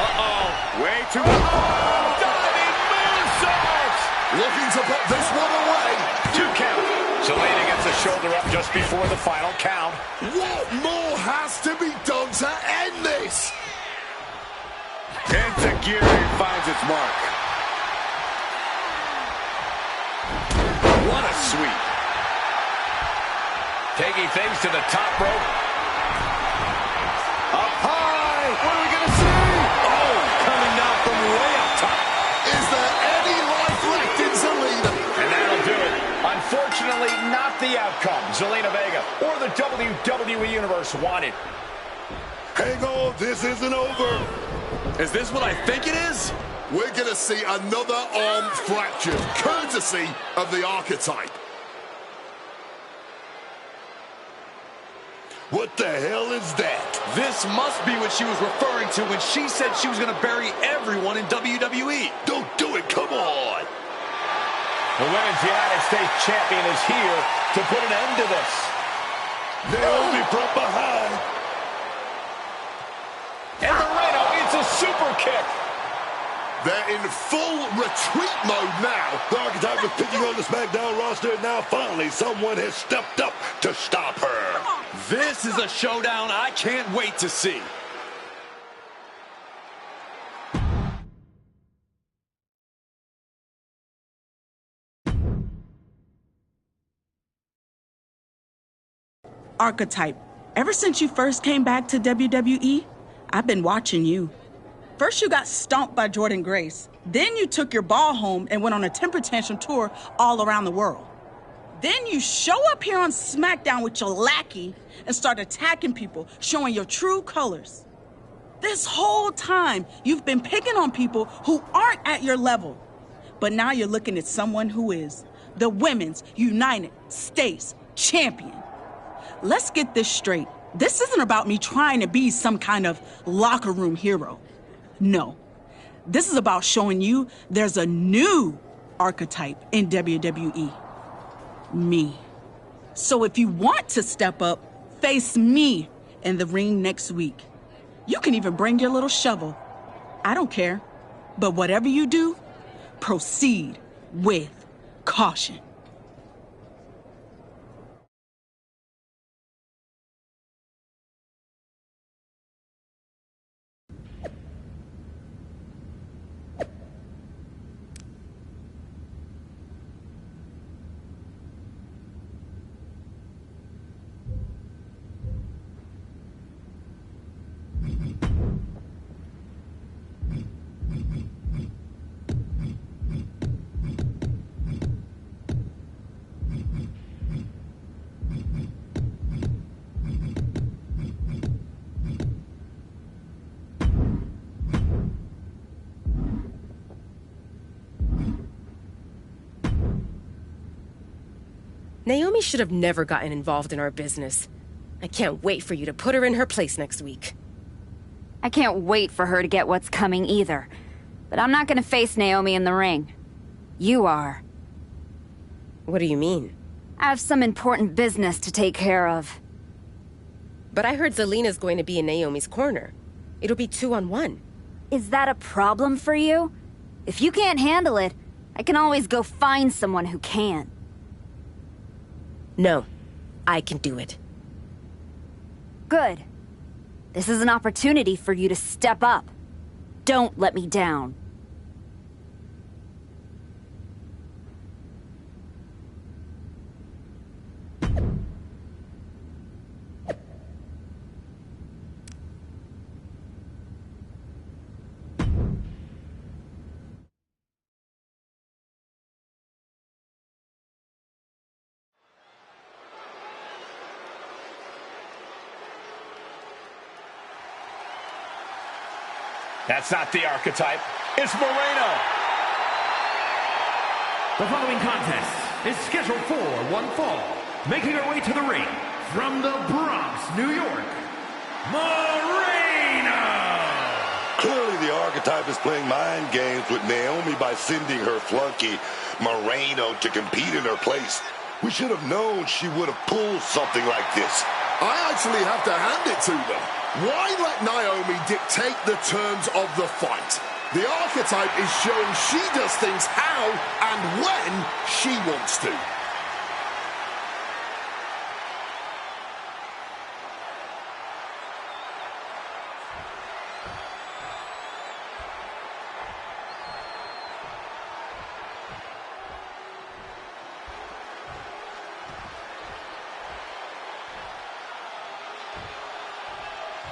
Speaker 4: Uh-oh. Way too... Diving moonsault!
Speaker 7: Looking to put this one away.
Speaker 4: 2 count. Zelina gets a shoulder up just before the final count.
Speaker 7: What more has to be done to end this?
Speaker 6: Enziguri finds its mark. What a sweep.
Speaker 4: Taking things to the top rope.
Speaker 6: Up high. What are we going to see? Oh, coming down from way up top.
Speaker 7: Is there any life left in Zelina?
Speaker 4: And that'll do it. Unfortunately, not the outcome Zelina Vega or the WWE Universe wanted.
Speaker 8: Hang on, this isn't over.
Speaker 6: Is this what I think it is?
Speaker 7: We're going to see another arm fractured, courtesy of the archetype.
Speaker 8: What the hell is that?
Speaker 6: This must be what she was referring to when she said she was going to bury everyone in WWE.
Speaker 8: Don't do it, come on.
Speaker 4: The Women's United States Champion is here to put an end to this.
Speaker 8: Naomi from behind.
Speaker 4: And Moreno, it's a super kick.
Speaker 7: They're in full retreat mode now.
Speaker 8: The archetype was picking on the SmackDown roster, and now finally someone has stepped up to stop her.
Speaker 6: This is a showdown I can't wait to see.
Speaker 9: Archetype, ever since you first came back to WWE, I've been watching you. First you got stomped by Jordynne Grace. Then you took your ball home and went on a temper tantrum tour all around the world. Then you show up here on SmackDown with your lackey and start attacking people, showing your true colors. This whole time, you've been picking on people who aren't at your level. But now you're looking at someone who is. The Women's United States Champion. Let's get this straight. This isn't about me trying to be some kind of locker room hero. No. This is about showing you there's a new archetype in WWE. Me. So if you want to step up, face me in the ring next week. You can even bring your little shovel. I don't care. But whatever you do, proceed with caution.
Speaker 10: Naomi should have never gotten involved in our business. I can't wait for you to put her in her place next week.
Speaker 2: I can't wait for her to get what's coming either. But I'm not gonna face Naomi in the ring. You are.
Speaker 10: What do you mean?
Speaker 2: I have some important business to take care of.
Speaker 10: But I heard Zelina's going to be in Naomi's corner. It'll be 2-on-1.
Speaker 2: Is that a problem for you? If you can't handle it, I can always go find someone who can.
Speaker 10: No, I can do it.
Speaker 2: Good. This is an opportunity for you to step up. Don't let me down.
Speaker 4: That's not the archetype. It's Moreno.
Speaker 5: The following contest is scheduled for one fall. Making her way to the ring from the Bronx, New York, Moreno.
Speaker 8: Clearly the archetype is playing mind games with Naomi by sending her flunky, Moreno, to compete in her place. We should have known she would have pulled something like this.
Speaker 7: I actually have to hand it to them. Why let Naomi dictate the terms of the fight? The archetype is showing she does things how and when she wants to.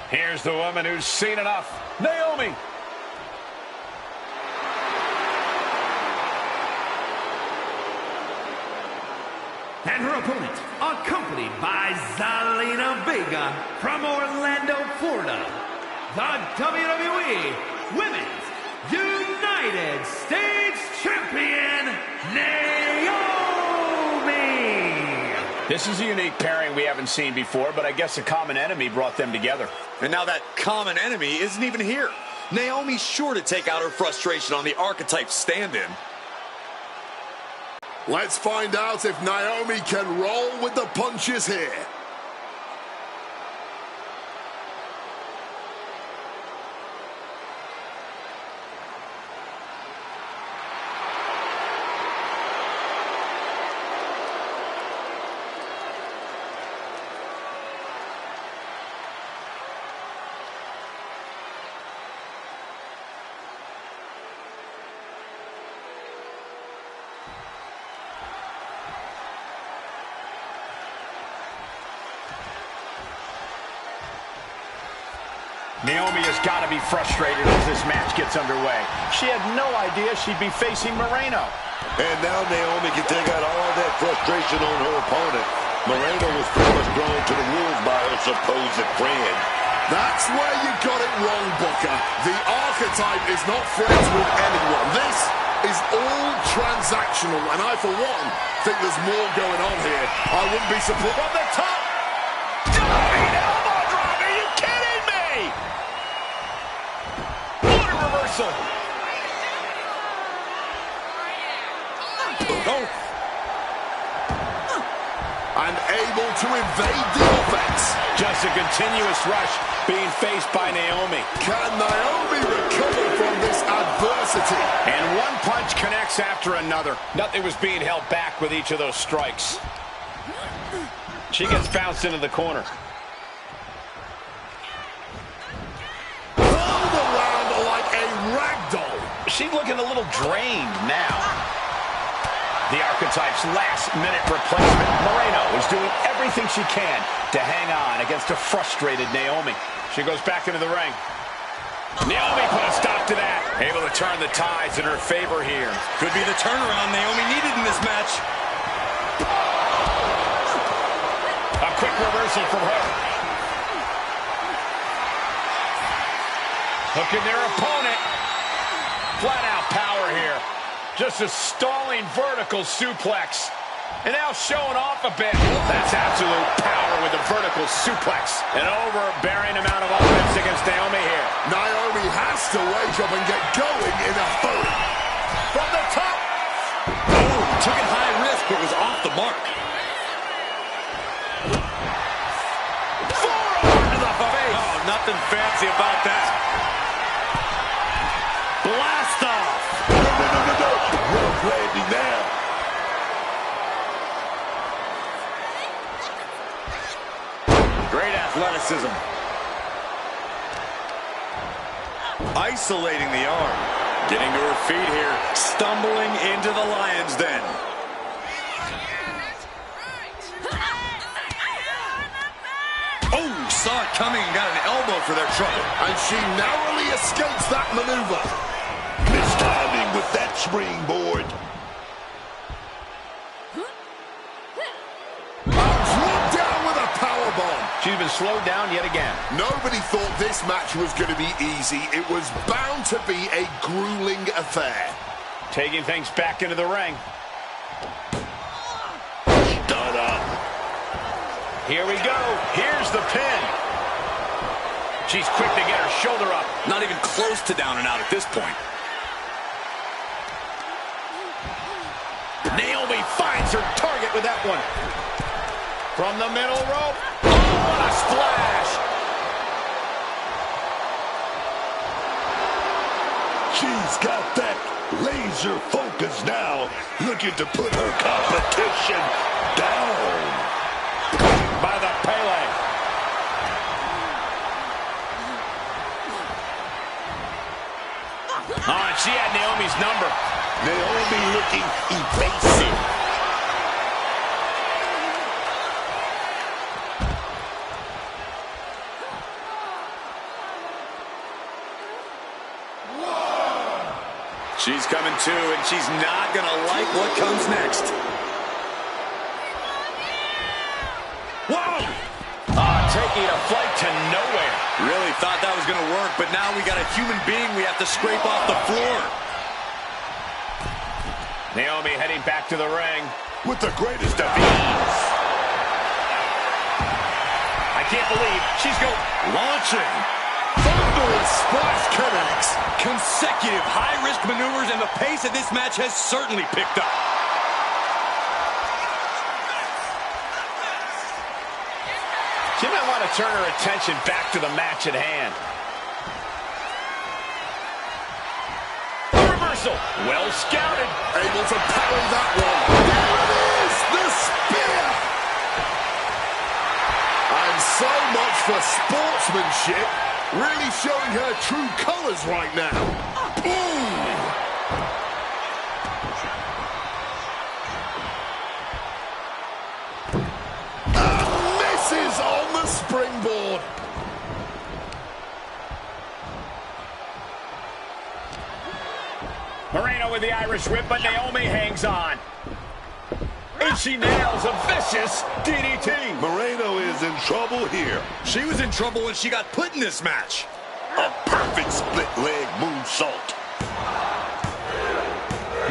Speaker 4: Here's the woman who's seen enough, Naomi.
Speaker 5: And her opponent, accompanied by Zelina Vega from Orlando, Florida, the WWE Women's United States Champion, Naomi.
Speaker 4: This is a unique pairing we haven't seen before, but I guess a common enemy brought them together.
Speaker 6: And now that common enemy isn't even here. Naomi's sure to take out her frustration on the archetype stand-in.
Speaker 7: Let's find out if Naomi can roll with the punches here.
Speaker 4: Naomi has got to be frustrated as this match gets underway. She had no idea she'd be facing Moreno.
Speaker 8: And now Naomi can take out all that frustration on her opponent. Moreno was pretty much thrown to the wolves by her supposed friend.
Speaker 7: That's where you got it wrong, Booker. The archetype is not friends with anyone. This is all transactional, and I, for one, think there's more going on here. I wouldn't be surprised.
Speaker 4: From the top! Divine elbow drop! Are you kidding me? What a reversal!
Speaker 7: Oh. And able to evade the offense.
Speaker 4: Just a continuous rush being faced by Naomi.
Speaker 7: Can Naomi recover from this adversity?
Speaker 4: And one punch connects after another. Nothing was being held back with each of those strikes. She gets bounced into the corner.
Speaker 7: Rolled around like a ragdoll.
Speaker 4: She's looking a little drained now. The archetype's last-minute replacement. Moreno is doing everything she can to hang on against a frustrated Naomi. She goes back into the ring. Naomi put a stop to that. Able to turn the tides in her favor here.
Speaker 6: Could be the turnaround Naomi needed in this match.
Speaker 4: A quick reversal from her. Hooking their opponent. Flat-out power here. Just a stalling vertical suplex. And now showing off a bit. That's absolute power with the vertical suplex. An overbearing amount of offense against Naomi here.
Speaker 7: Naomi has to wake up and get going in a hurry.
Speaker 4: From the top.
Speaker 6: Oh, took it high risk, but was off the mark.
Speaker 4: Forearm to the face. Oh, nothing fancy about that. Blast off.
Speaker 8: No. Rough landing now.
Speaker 6: Great athleticism. Isolating the arm. Getting to her feet here. Stumbling into the lion's den. Oh, saw it coming and got an elbow for their trouble.
Speaker 7: And she narrowly escapes that maneuver.
Speaker 8: Mistiming with that springboard.
Speaker 7: Dropped down with a powerbomb.
Speaker 4: She's been slowed down yet again.
Speaker 7: Nobody thought this match was going to be easy. It was bound to be a grueling affair.
Speaker 4: Taking things back into the ring.
Speaker 8: Done up.
Speaker 4: Here we go. Here's the pin. She's quick to get her shoulder up.
Speaker 6: Not even close to down and out at this point.
Speaker 4: Naomi finds her target with that one. From the middle rope. Oh, what a splash.
Speaker 8: She's got that laser focus now, looking to put her competition down.
Speaker 4: By the Pele. Oh, and she had Naomi's number.
Speaker 8: Naomi looking evasive.
Speaker 6: She's coming too, and she's not going to like what comes next.
Speaker 4: Whoa! Taking a flight to nowhere.
Speaker 6: Really thought that was going to work, but now we got a human being we have to scrape off the floor.
Speaker 4: Naomi heading back to the ring.
Speaker 8: With the greatest of ease.
Speaker 4: I can't believe she's
Speaker 6: Launching.
Speaker 7: Thunderous splash connects.
Speaker 6: Consecutive high-risk maneuvers, and the pace of this match has certainly picked up.
Speaker 4: She might want to turn her attention back to the match at hand. Reversal. Well scouted.
Speaker 7: Able to parry that one. There it is. The spear. And so much for sportsmanship. Really showing her true colors right now. Boom. Misses on the springboard.
Speaker 4: Moreno with the Irish whip, but Naomi hangs on. And she nails a vicious DDT.
Speaker 8: Moreno is in trouble here.
Speaker 6: She was in trouble when she got put in this match.
Speaker 8: A perfect split leg moonsault.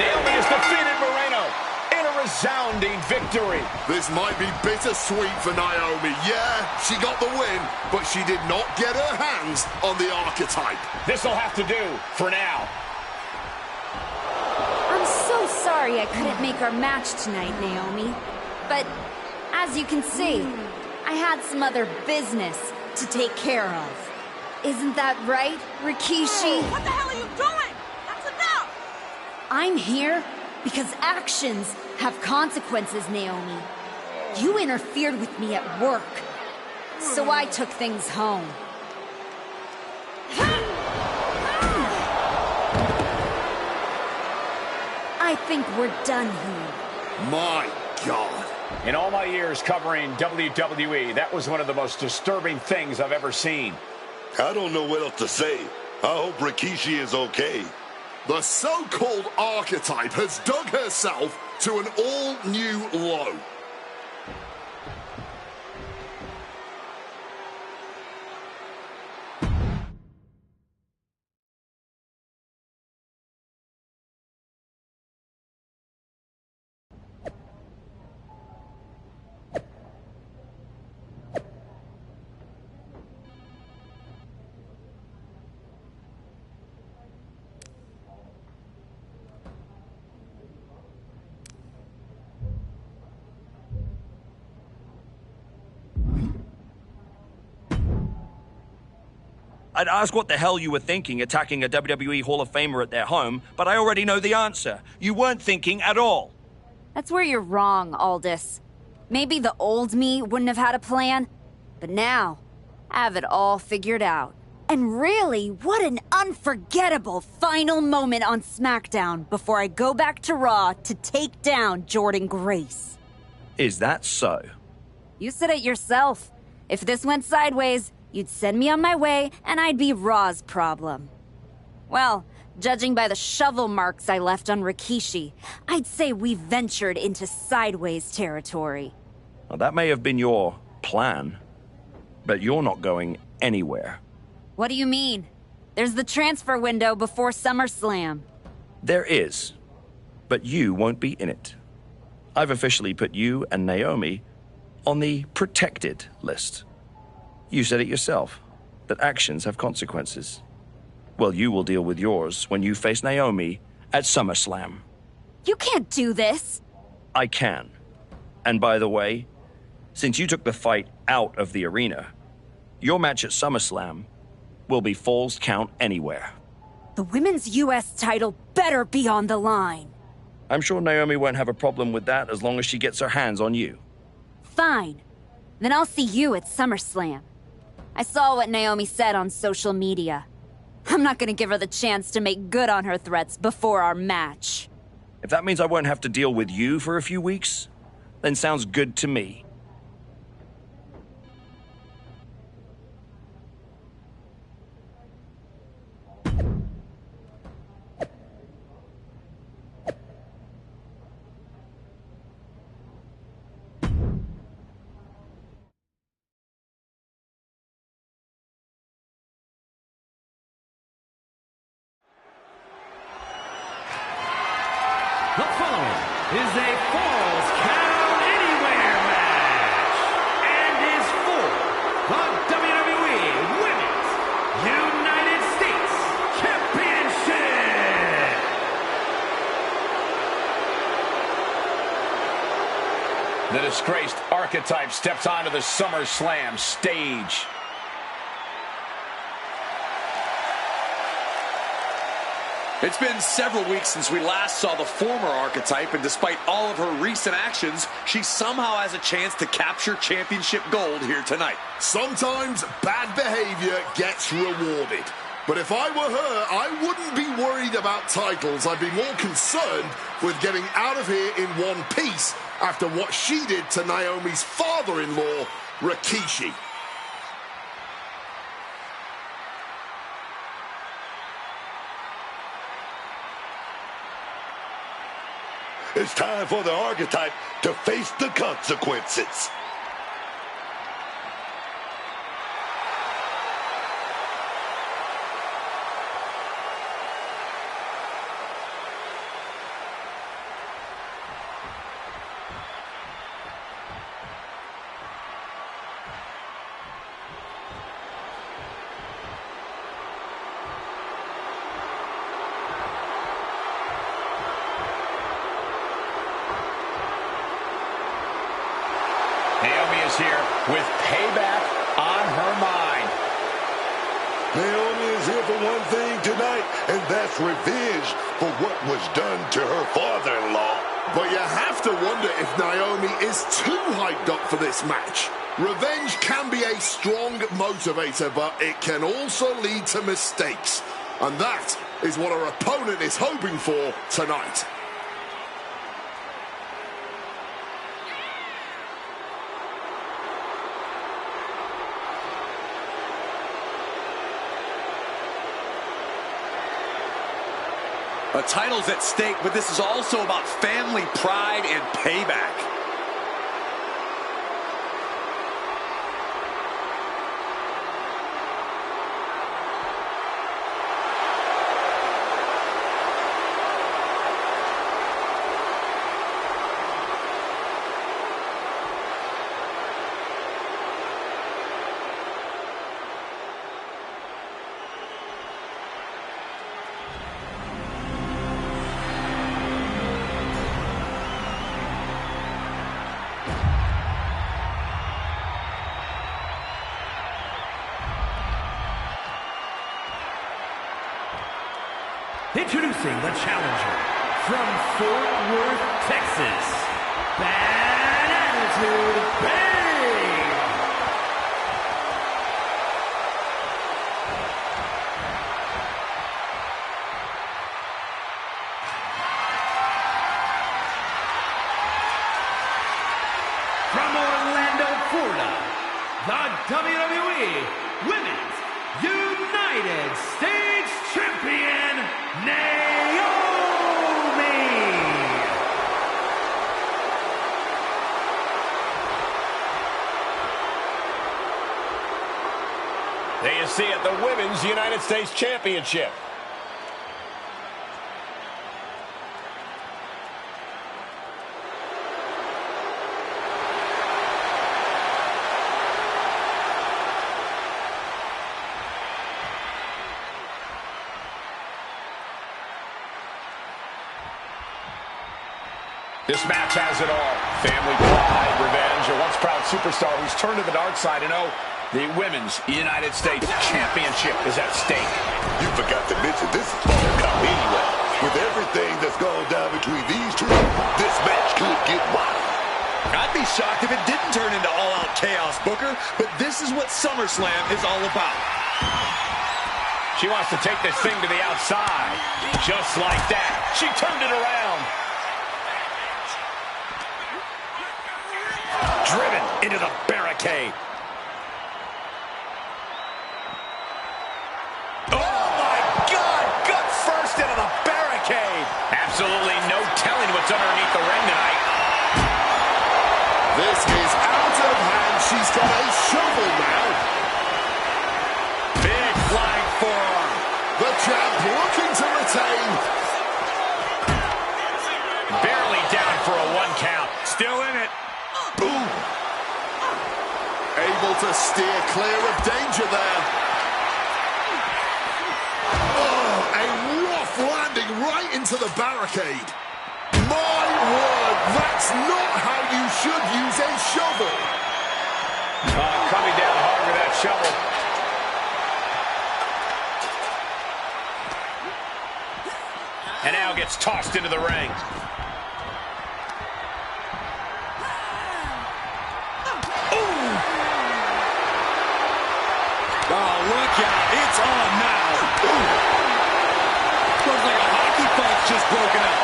Speaker 4: Naomi has defeated Moreno in a resounding victory.
Speaker 7: This might be bittersweet for Naomi. Yeah, she got the win, but she did not get her hands on the archetype.
Speaker 4: This'll have to do for now.
Speaker 2: I'm so sorry I couldn't make our match tonight, Naomi. But as you can see, I had some other business to take care of. Isn't that right, Rikishi?
Speaker 9: What the hell are you doing? That's enough!
Speaker 2: I'm here because actions have consequences, Naomi. You interfered with me at work, so I took things home. I think we're done here.
Speaker 7: My God.
Speaker 4: In all my years covering WWE, that was one of the most disturbing things I've ever seen.
Speaker 8: I don't know what else to say. I hope Rikishi is okay.
Speaker 7: The so-called archetype has dug herself to an all-new low.
Speaker 11: I'd ask what the hell you were thinking attacking a WWE Hall of Famer at their home, but I already know the answer. You weren't thinking at all.
Speaker 2: That's where you're wrong, Aldous. Maybe the old me wouldn't have had a plan, but now, I have it all figured out. And really, what an unforgettable final moment on SmackDown before I go back to Raw to take down Jordynne Grace.
Speaker 11: Is that so?
Speaker 2: You said it yourself. If this went sideways, you'd send me on my way, and I'd be Raw's problem. Well, judging by the shovel marks I left on Rikishi, I'd say we ventured into sideways territory.
Speaker 11: Well, that may have been your plan, but you're not going anywhere.
Speaker 2: What do you mean? There's the transfer window before SummerSlam.
Speaker 11: There is, but you won't be in it. I've officially put you and Naomi on the protected list. You said it yourself, that actions have consequences. Well, you will deal with yours when you face Naomi at SummerSlam.
Speaker 2: You can't do this!
Speaker 11: I can. And by the way, since you took the fight out of the arena, your match at SummerSlam will be Falls Count Anywhere.
Speaker 2: The women's U.S. title better be on the line.
Speaker 11: I'm sure Naomi won't have a problem with that as long as she gets her hands on you.
Speaker 2: Fine. Then I'll see you at SummerSlam. I saw what Naomi said on social media. I'm not gonna give her the chance to make good on her threats before our match.
Speaker 11: If that means I won't have to deal with you for a few weeks, then sounds good to me.
Speaker 5: The following is a Falls Count Anywhere match and is for the WWE Women's United States Championship.
Speaker 4: The disgraced Archetype steps onto the SummerSlam stage.
Speaker 6: It's been several weeks since we last saw the former Archetype, and despite all of her recent actions, she somehow has a chance to capture championship gold here tonight.
Speaker 7: Sometimes bad behavior gets rewarded. But if I were her, I wouldn't be worried about titles. I'd be more concerned with getting out of here in one piece after what she did to Naomi's father-in-law, Rikishi.
Speaker 8: It's time for the Archetype to face the consequences.
Speaker 4: Naomi is here with payback on her mind.
Speaker 8: Naomi is here for one thing tonight, and that's revenge for what was done to her father-in-law.
Speaker 7: But you have to wonder if Naomi is too hyped up for this match. Revenge can be a strong motivator, but it can also lead to mistakes. And that is what her opponent is hoping for tonight.
Speaker 6: A title's at stake, but this is also about family pride and payback.
Speaker 5: Introducing the challenger from Fort Worth, Texas, Bad Attitude Babe. From Orlando, Florida, the WWE Women's United States Champion, Naomi!
Speaker 4: There you see it, the Women's United States Championship. This match has it all. Family pride, revenge, a once proud superstar who's turned to the dark side. And the Women's United States Championship is at stake.
Speaker 8: You forgot to mention this is fall count anyway. With everything that's gone down between these two, this match could get wild.
Speaker 6: I'd be shocked if it didn't turn into all-out chaos, Booker, but this is what SummerSlam is all about.
Speaker 4: She wants to take this thing to the outside. Just like that. She turned it around. Driven into the barricade. Oh, my God! Gut first into the barricade. Absolutely no telling what's underneath the ring tonight.
Speaker 7: This is out of hand. She's got a shovel now.
Speaker 4: Big flying forearm.
Speaker 7: The champ looking to retain.
Speaker 4: Barely down for a 1 count. Still in it.
Speaker 7: Ooh. Able to steer clear of danger there. Oh, a rough landing right into the barricade. My word, that's not how you should use a shovel.
Speaker 4: Coming down hard with that shovel. And now gets tossed into the ring.
Speaker 6: Oh, look out. It's on now. Ooh. Looks like a hockey puck's just broken up.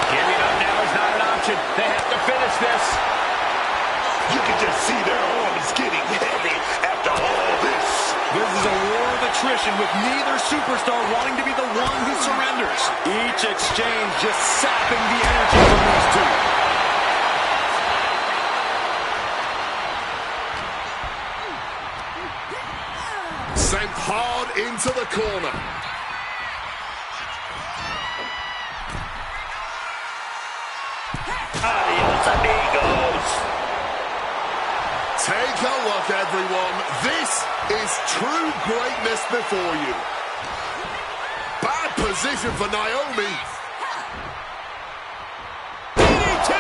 Speaker 4: Giving up now is not an option. They have to finish this.
Speaker 8: You can just see their arms getting heavy after all this.
Speaker 6: This is a war of attrition with neither superstar wanting to be the one who surrenders. Each exchange just sapping the energy from these two.
Speaker 7: Sent hard into the corner.
Speaker 8: Adios, amigos.
Speaker 7: Take a look, everyone. This is true greatness before you. Bad position for Naomi.
Speaker 4: DDT!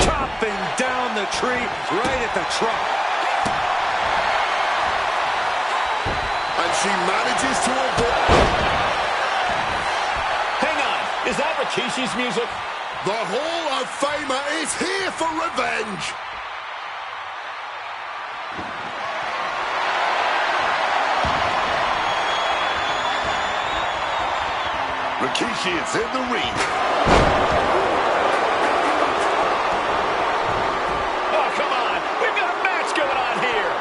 Speaker 6: Chopping down the tree right at the trunk.
Speaker 7: And she manages to avoid.
Speaker 4: Hang on. Is that Rikishi's music?
Speaker 7: The Hall of Famer is here for revenge.
Speaker 8: Rikishi is in the ring.
Speaker 4: Oh, come on. We've got a match going on here.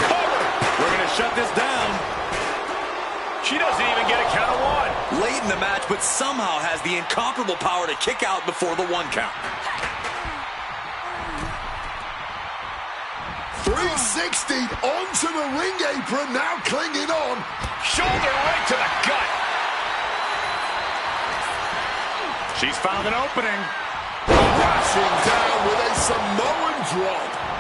Speaker 4: Cover.
Speaker 6: We're going to shut this down.
Speaker 4: She doesn't even get a count of 1.
Speaker 6: Late in the match, but somehow has the incomparable power to kick out before the 1 count.
Speaker 7: 360 onto the ring apron, now clinging on.
Speaker 4: Shoulder right to the gut. She's found an opening.
Speaker 7: Crashing down with a Samoan drop.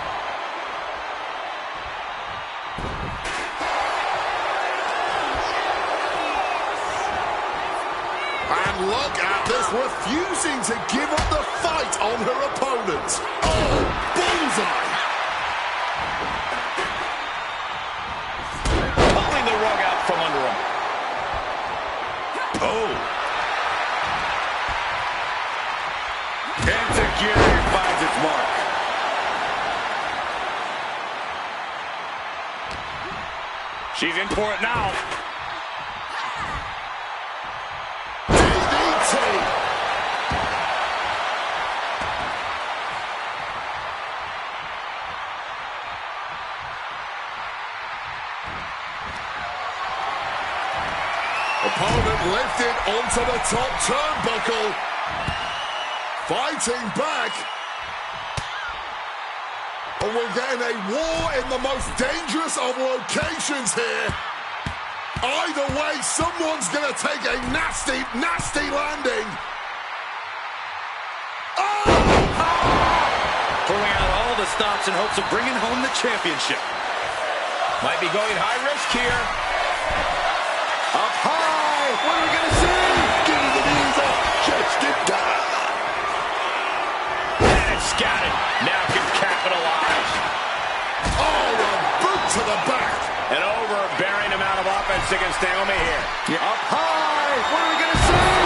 Speaker 7: And look at this, refusing to give up the fight on her opponent. Oh, bullseye.
Speaker 4: She's in for it now.
Speaker 7: DDT. Opponent lifted onto the top turnbuckle. Fighting back. And we're getting a war in the most dangerous of locations here. Either way, someone's going to take a nasty, nasty landing. Oh!
Speaker 6: Pulling out all the stops in hopes of bringing home the championship.
Speaker 4: Might be going high risk here.
Speaker 6: Up high. What are we going to see?
Speaker 7: Get in the knees up. Just in time.
Speaker 4: And it's scattered. Now can capitalize.
Speaker 7: Oh, a boot to the back.
Speaker 4: An overbearing amount of offense against Naomi here.
Speaker 6: Yeah. Up high. What are we going to see?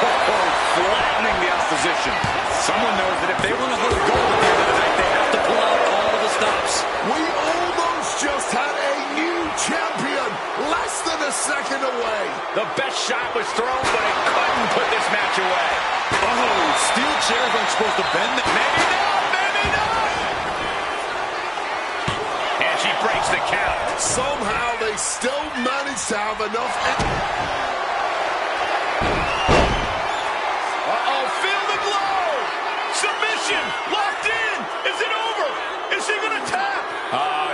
Speaker 6: Oh, flattening the opposition. Someone knows that if they want to hold gold at the end of the night, they have to pull out all the stops.
Speaker 7: We almost just had a new champion. Less than a second away.
Speaker 4: The best shot was thrown, but it couldn't put this match away.
Speaker 6: Oh, steel chairs aren't supposed to bend.
Speaker 4: Maybe not, maybe not. And she breaks the count.
Speaker 7: Somehow they still manage to have enough.
Speaker 4: Uh-oh, feel the glow. Submission, locked in. Is it over? Is she going to tap?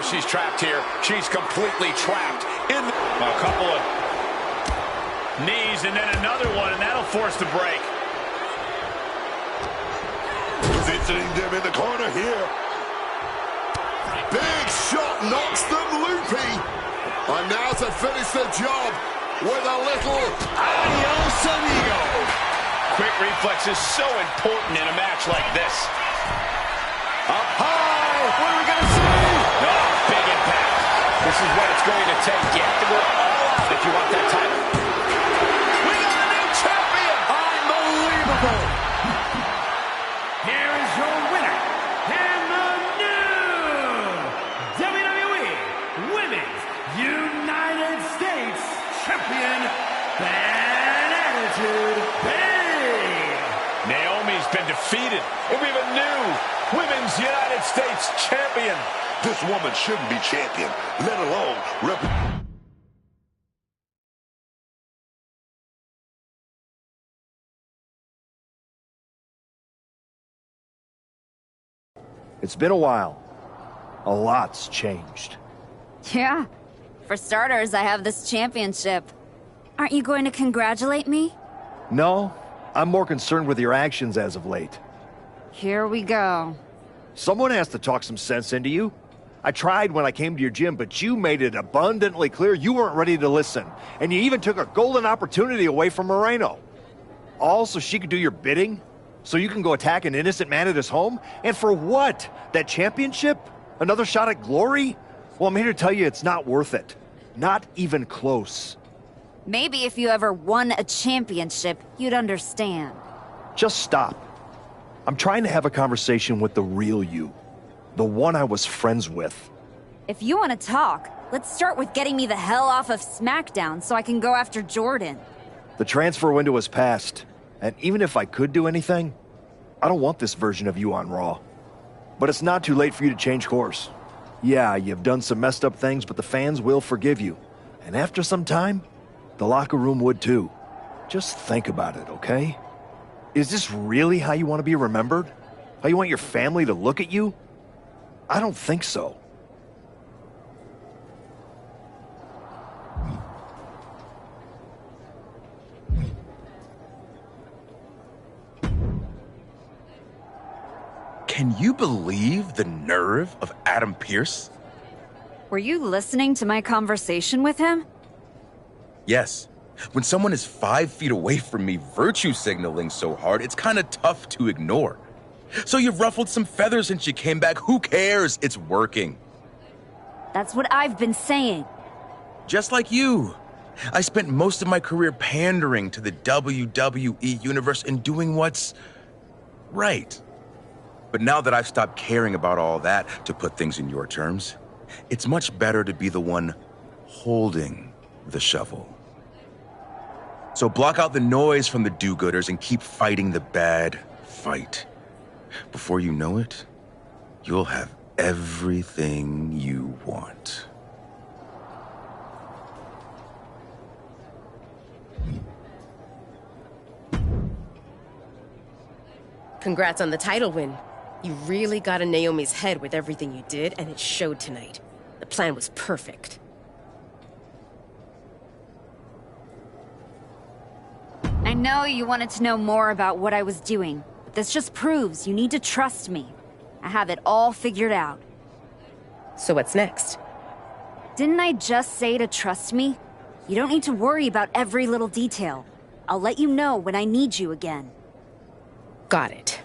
Speaker 4: She's trapped here. She's completely trapped. In a couple of knees and then another one, and that'll force the break.
Speaker 7: Visiting them in the corner here. Big shot knocks them loopy. And now to finish the job with a little adios amigo.
Speaker 4: Quick reflex is so important in a match like this.
Speaker 6: Up high. What are we going to see?
Speaker 4: Oh, big impact. This is what it's going to take. You have to go all out if you want that title. We got a new champion.
Speaker 6: Unbelievable.
Speaker 5: Here is your winner, and the new WWE Women's United States Champion, Bad Attitude Babe.
Speaker 4: Naomi's been defeated, and we have a new Women's United States Champion.
Speaker 8: This woman shouldn't be champion, let alone
Speaker 12: It's been a while. A lot's changed.
Speaker 2: Yeah. For starters, I have this championship. Aren't you going to congratulate me?
Speaker 12: No, I'm more concerned with your actions as of late.
Speaker 2: Here we go.
Speaker 12: Someone has to talk some sense into you. I tried when I came to your gym, but you made it abundantly clear you weren't ready to listen. And you even took a golden opportunity away from Moreno. All so she could do your bidding? So you can go attack an innocent man at his home? And for what? That championship? Another shot at glory? Well, I'm here to tell you it's not worth it. Not even close.
Speaker 2: Maybe if you ever won a championship, you'd understand.
Speaker 12: Just stop. I'm trying to have a conversation with the real you. The one I was friends with.
Speaker 2: If you want to talk, let's start with getting me the hell off of SmackDown so I can go after Jordan.
Speaker 12: The transfer window has passed, and even if I could do anything, I don't want this version of you on Raw. But it's not too late for you to change course. Yeah, you've done some messed up things, but the fans will forgive you. And after some time, the locker room would too. Just think about it, okay? Is this really how you want to be remembered? How you want your family to look at you? I don't think so.
Speaker 13: Can you believe the nerve of Adam Pearce?
Speaker 2: Were you listening to my conversation with him?
Speaker 13: Yes. When someone is 5 feet away from me virtue signaling so hard, it's kind of tough to ignore. So you've ruffled some feathers since you came back. Who cares? It's working.
Speaker 2: That's what I've been saying.
Speaker 13: Just like you. I spent most of my career pandering to the WWE universe and doing what's right. But now that I've stopped caring about all that, to put things in your terms, it's much better to be the one holding the shovel. So block out the noise from the do-gooders and keep fighting the bad fight. Before you know it, you'll have everything you want.
Speaker 10: Congrats on the title win. You really got in Naomi's head with everything you did, and it showed tonight. The plan was perfect.
Speaker 2: I know you wanted to know more about what I was doing, but this just proves you need to trust me. I have it all figured out.
Speaker 10: So what's next?
Speaker 2: Didn't I just say to trust me? You don't need to worry about every little detail. I'll let you know when I need you again.
Speaker 10: Got it.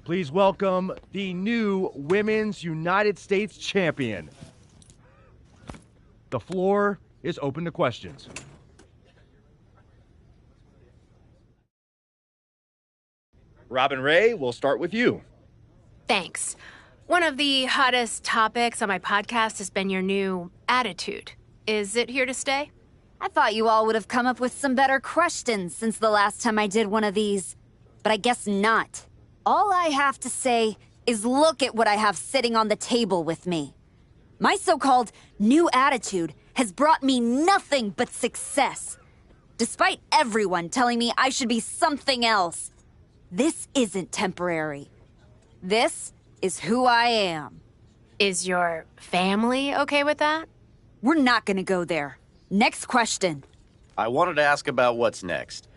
Speaker 14: Please welcome the new Women's United States Champion. The floor is open to questions. Robin Ray, we'll start with you.
Speaker 15: Thanks. One of the hottest topics on my podcast has been your new attitude. Is it here to stay?
Speaker 2: I thought you all would have come up with some better questions since the last time I did one of these. But I guess not. All I have to say is look at what I have sitting on the table with me. My so-called new attitude has brought me nothing but success. Despite everyone telling me I should be something else. This isn't temporary. This is who I am.
Speaker 15: Is your family okay with that?
Speaker 2: We're not gonna go there. Next question.
Speaker 16: I wanted to ask about what's next.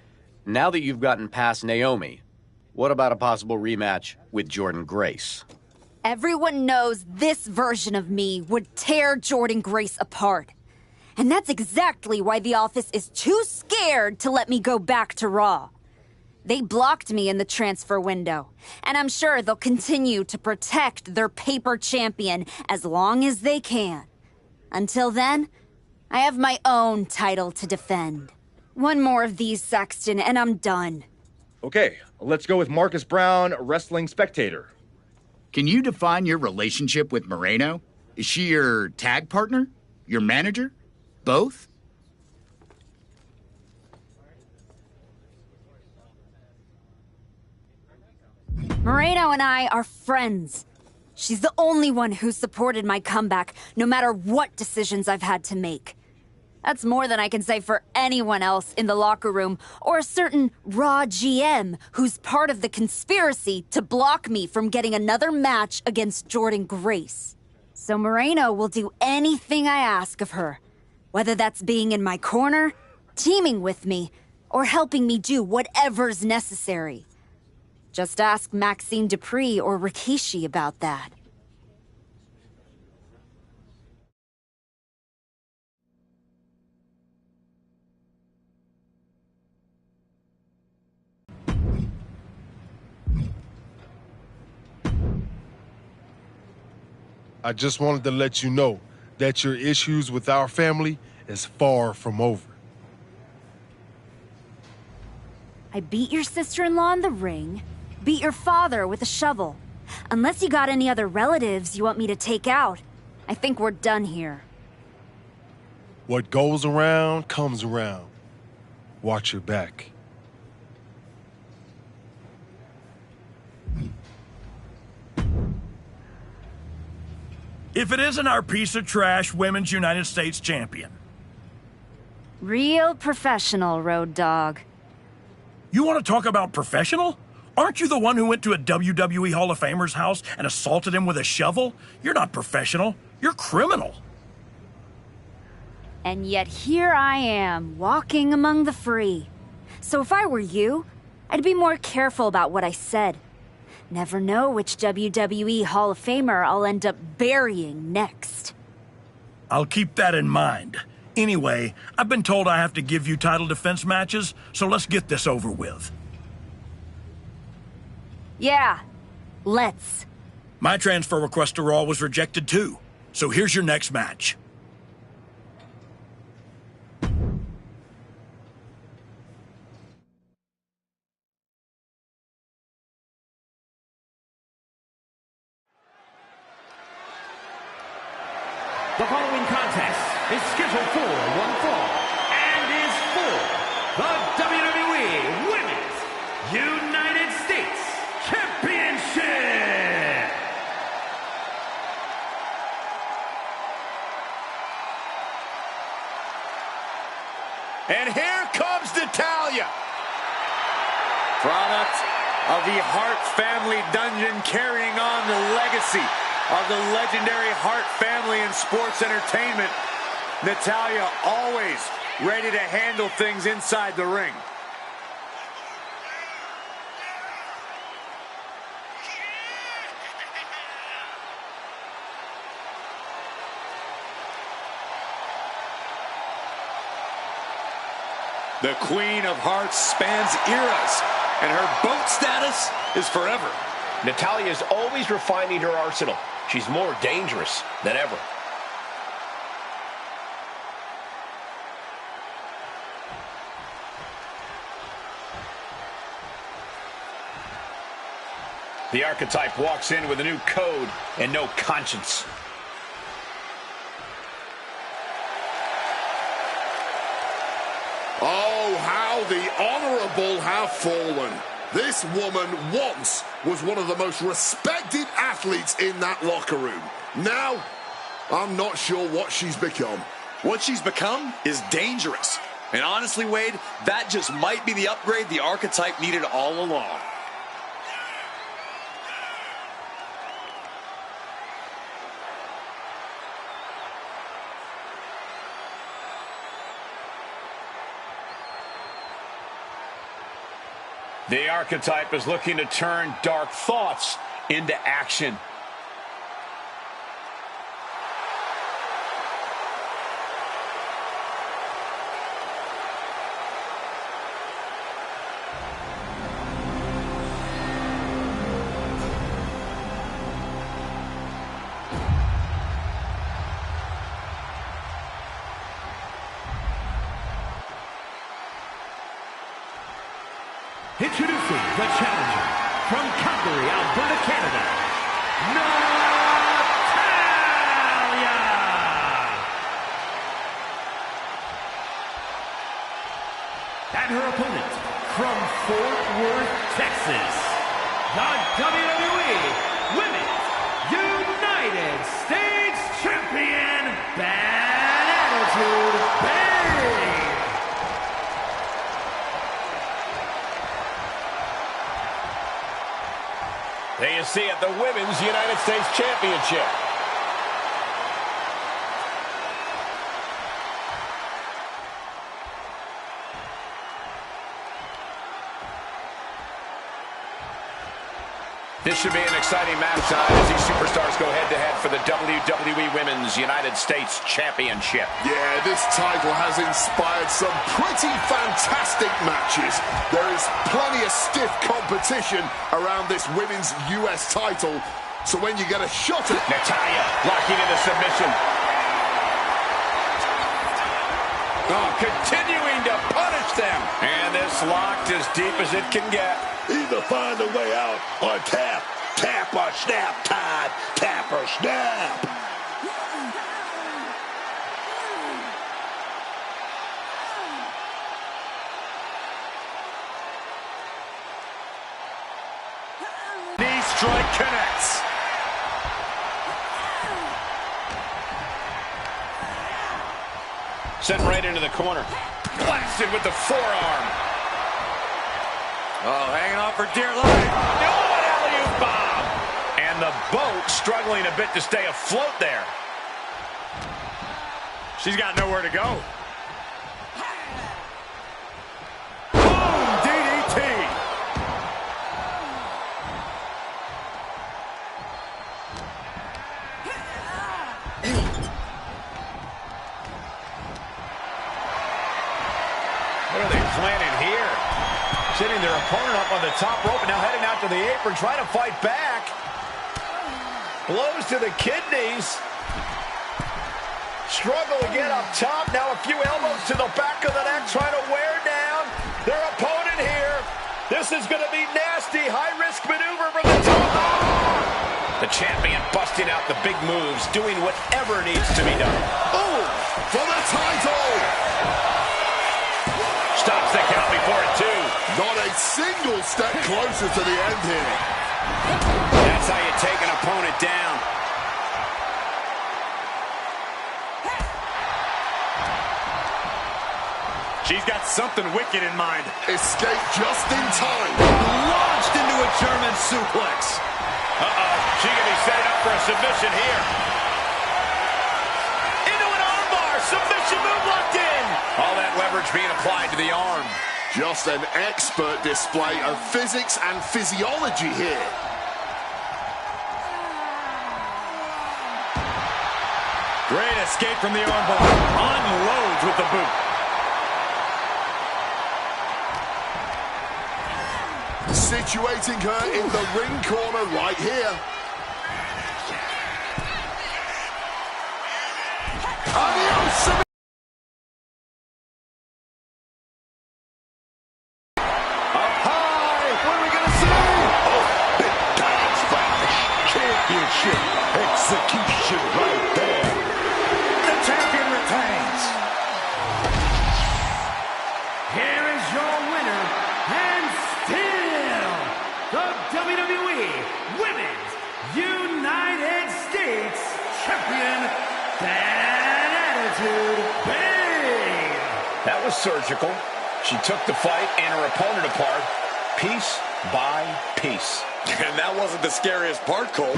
Speaker 16: Now that you've gotten past Naomi, what about a possible rematch with Jordynne Grace?
Speaker 2: Everyone knows this version of me would tear Jordynne Grace apart. And that's exactly why the office is too scared to let me go back to Raw. They blocked me in the transfer window, and I'm sure they'll continue to protect their paper champion as long as they can. Until then, I have my own title to defend. One more of these, Saxton, and I'm done.
Speaker 14: Okay, let's go with Marcus Brown, wrestling spectator.
Speaker 17: Can you define your relationship with Moreno? Is she your tag partner? Your manager? Both?
Speaker 2: Moreno and I are friends. She's the only one who supported my comeback, no matter what decisions I've had to make. That's more than I can say for anyone else in the locker room, or a certain Raw GM who's part of the conspiracy to block me from getting another match against Jordynne Grace. So Moreno will do anything I ask of her, whether that's being in my corner, teaming with me, or helping me do whatever's necessary. Just ask Maxine Dupree or Rikishi about that.
Speaker 18: I just wanted to let you know that your issues with our family is far from over.
Speaker 2: I beat your sister-in-law in the ring, beat your father with a shovel. Unless you got any other relatives you want me to take out, I think we're done here.
Speaker 18: What goes around comes around. Watch your back.
Speaker 3: If it isn't our piece of trash Women's United States Champion.
Speaker 2: Real professional, Road Dogg.
Speaker 3: You want to talk about professional? Aren't you the one who went to a WWE Hall of Famer's house and assaulted him with a shovel? You're not professional. You're criminal.
Speaker 2: And yet here I am, walking among the free. So if I were you, I'd be more careful about what I said. Never know which WWE Hall of Famer I'll end up burying next.
Speaker 3: I'll keep that in mind. Anyway, I've been told I have to give you title defense matches, so let's get this over with.
Speaker 2: Yeah, let's.
Speaker 3: My transfer request to Raw was rejected too. So here's your next match.
Speaker 5: The following contest is scheduled for one fall and is for the WWE Women's United States Championship.
Speaker 4: And here comes Natalya. Product of the Hart family dungeon, carrying on the legacy of the legendary Hart family in sports entertainment. Natalya always ready to handle things inside the ring. The Queen of Hearts spans eras, and her boat status is forever.
Speaker 19: Natalya is always refining her arsenal. She's more dangerous than ever. The archetype walks in with a new code and no conscience.
Speaker 7: Oh, how the honorable have fallen. This woman once was one of the most respected athletes in that locker room. Now, I'm not sure what she's become.
Speaker 6: What she's become is dangerous. And honestly, Wade, that just might be the upgrade the archetype needed all along.
Speaker 4: The archetype is looking to turn dark thoughts into action.
Speaker 5: Introducing the challenger from Calgary, Alberta, Canada, Natalya! And her opponent from Fort Worth, Texas, the WWE Women's United States Champion, Bad Attitude Babe!
Speaker 19: There you see it, the Women's United States Championship. This should be an exciting match time as these superstars go head-to-head for the WWE Women's United States Championship.
Speaker 7: Yeah, this title has inspired some pretty fantastic matches. There is plenty of stiff competition around this women's US title. So when you get a shot at
Speaker 19: Natalya locking into submission. Oh, continuing to punish them. And this locked as deep as it can get.
Speaker 8: Either find a way out or tap. Tap or snap time. Tap or snap.
Speaker 4: Knee strike connects.
Speaker 19: Sent right into the corner.
Speaker 4: Blasted with the forearm. Oh, hanging on for dear life. Oh, an alley-oop bomb. And the boat struggling a bit to stay afloat there. She's got nowhere to go. Boom, DDT. What are they planning here? Sitting their opponent up on the top rope and now heading out to the apron, trying to fight back. Blows to the kidneys. Struggle to get up top. Now a few elbows to the back of the neck, trying to wear down their opponent here. This is going to be nasty. High-risk maneuver from the top.
Speaker 19: The champion busting out the big moves, doing whatever needs to be done.
Speaker 7: Oh, for the title.
Speaker 19: Stops the count before it, too.
Speaker 7: Not a single step closer to the end here.
Speaker 19: That's how you take an opponent down.
Speaker 13: She's got something wicked in mind.
Speaker 7: Escape just in time.
Speaker 13: Launched into a German suplex.
Speaker 19: Uh-oh, she could be setting up for a submission here. Into an armbar, submission move locked in. All that leverage being applied to the arm.
Speaker 7: Just an expert display of physics and physiology here.
Speaker 13: Great escape from the armbar. Unloads with the boot.
Speaker 7: Situating her in the ring corner right here. Adios!
Speaker 8: Up high! What are we going to see? Oh, big time splash. Championship execution right there.
Speaker 5: The champion retains. Here is your winner, and still the WWE Women's United States Champion, Bad Attitude Babe.
Speaker 4: That was surgical. She took the fight and her opponent apart, piece by piece.
Speaker 6: And that wasn't the scariest part, Cole.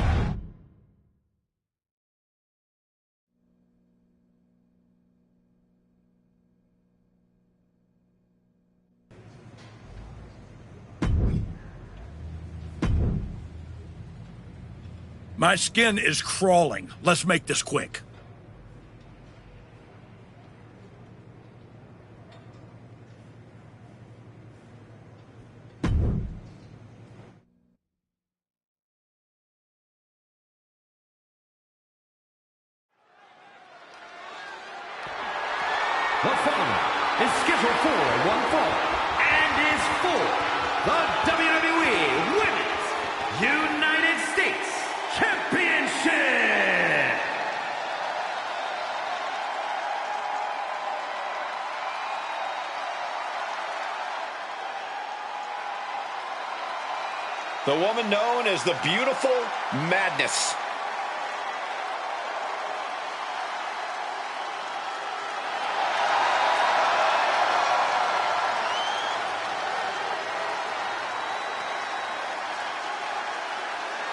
Speaker 3: My skin is crawling. Let's make this quick.
Speaker 5: The following is scheduled for one fall and is for the WWE Women's United States Championship.
Speaker 4: The woman known as the Beautiful Madness.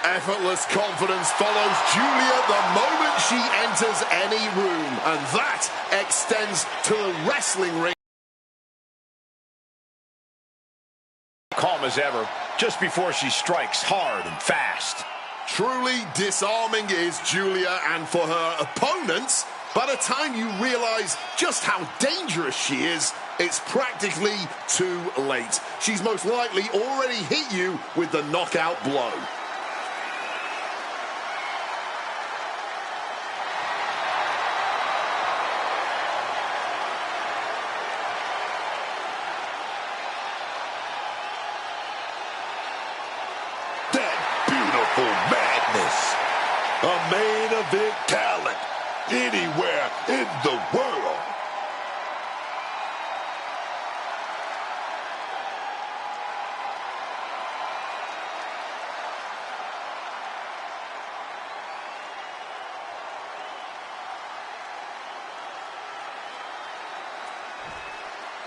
Speaker 7: Effortless confidence follows Julia the moment she enters any room, and that extends to the wrestling ring.
Speaker 4: Calm as ever, just before she strikes hard and fast.
Speaker 7: Truly disarming is Julia, and for her opponents, by the time you realize just how dangerous she is, it's practically too late. She's most likely already hit you with the knockout blow.
Speaker 8: Madness. A main event talent anywhere in the world.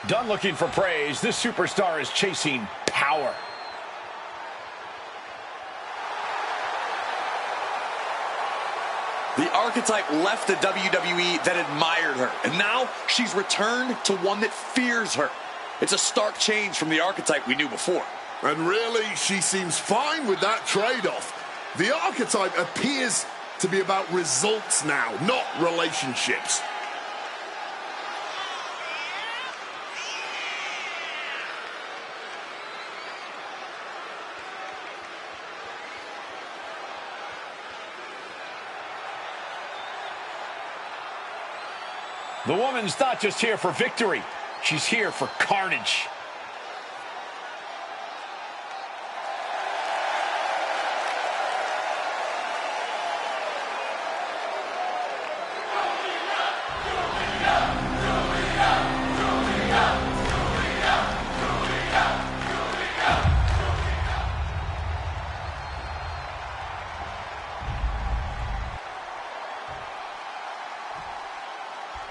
Speaker 4: Done looking for praise, this superstar is chasing power.
Speaker 6: The archetype left the WWE that admired her, and now she's returned to one that fears her. It's a stark change from the archetype we knew before.
Speaker 7: And really, she seems fine with that trade-off. The archetype appears to be about results now, not relationships.
Speaker 4: The woman's not just here for victory. She's here for carnage.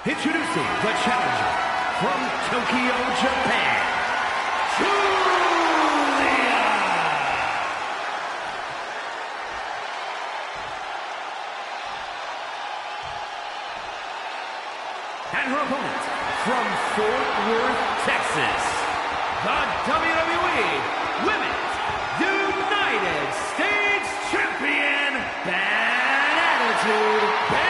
Speaker 5: Introducing the challenger from Tokyo, Japan, Julia! And her opponent from Fort Worth, Texas, the WWE Women's United States Champion, Bad Attitude Babe!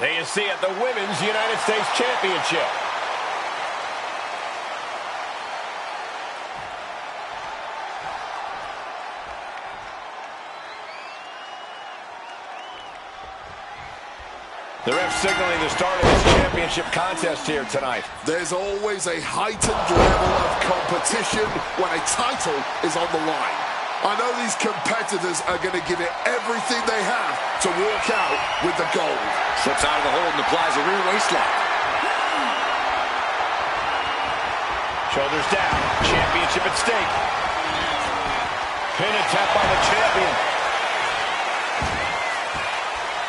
Speaker 4: There you see it, the Women's United States Championship. The ref signaling the start of this championship contest here tonight.
Speaker 7: There's always a heightened level of competition when a title is on the line. I know these competitors are going to give it everything they have to walk out with the gold.
Speaker 6: Slips out of the hold and applies a rear waistlock.
Speaker 4: Shoulders down, championship at stake. Pin attempt by the champion.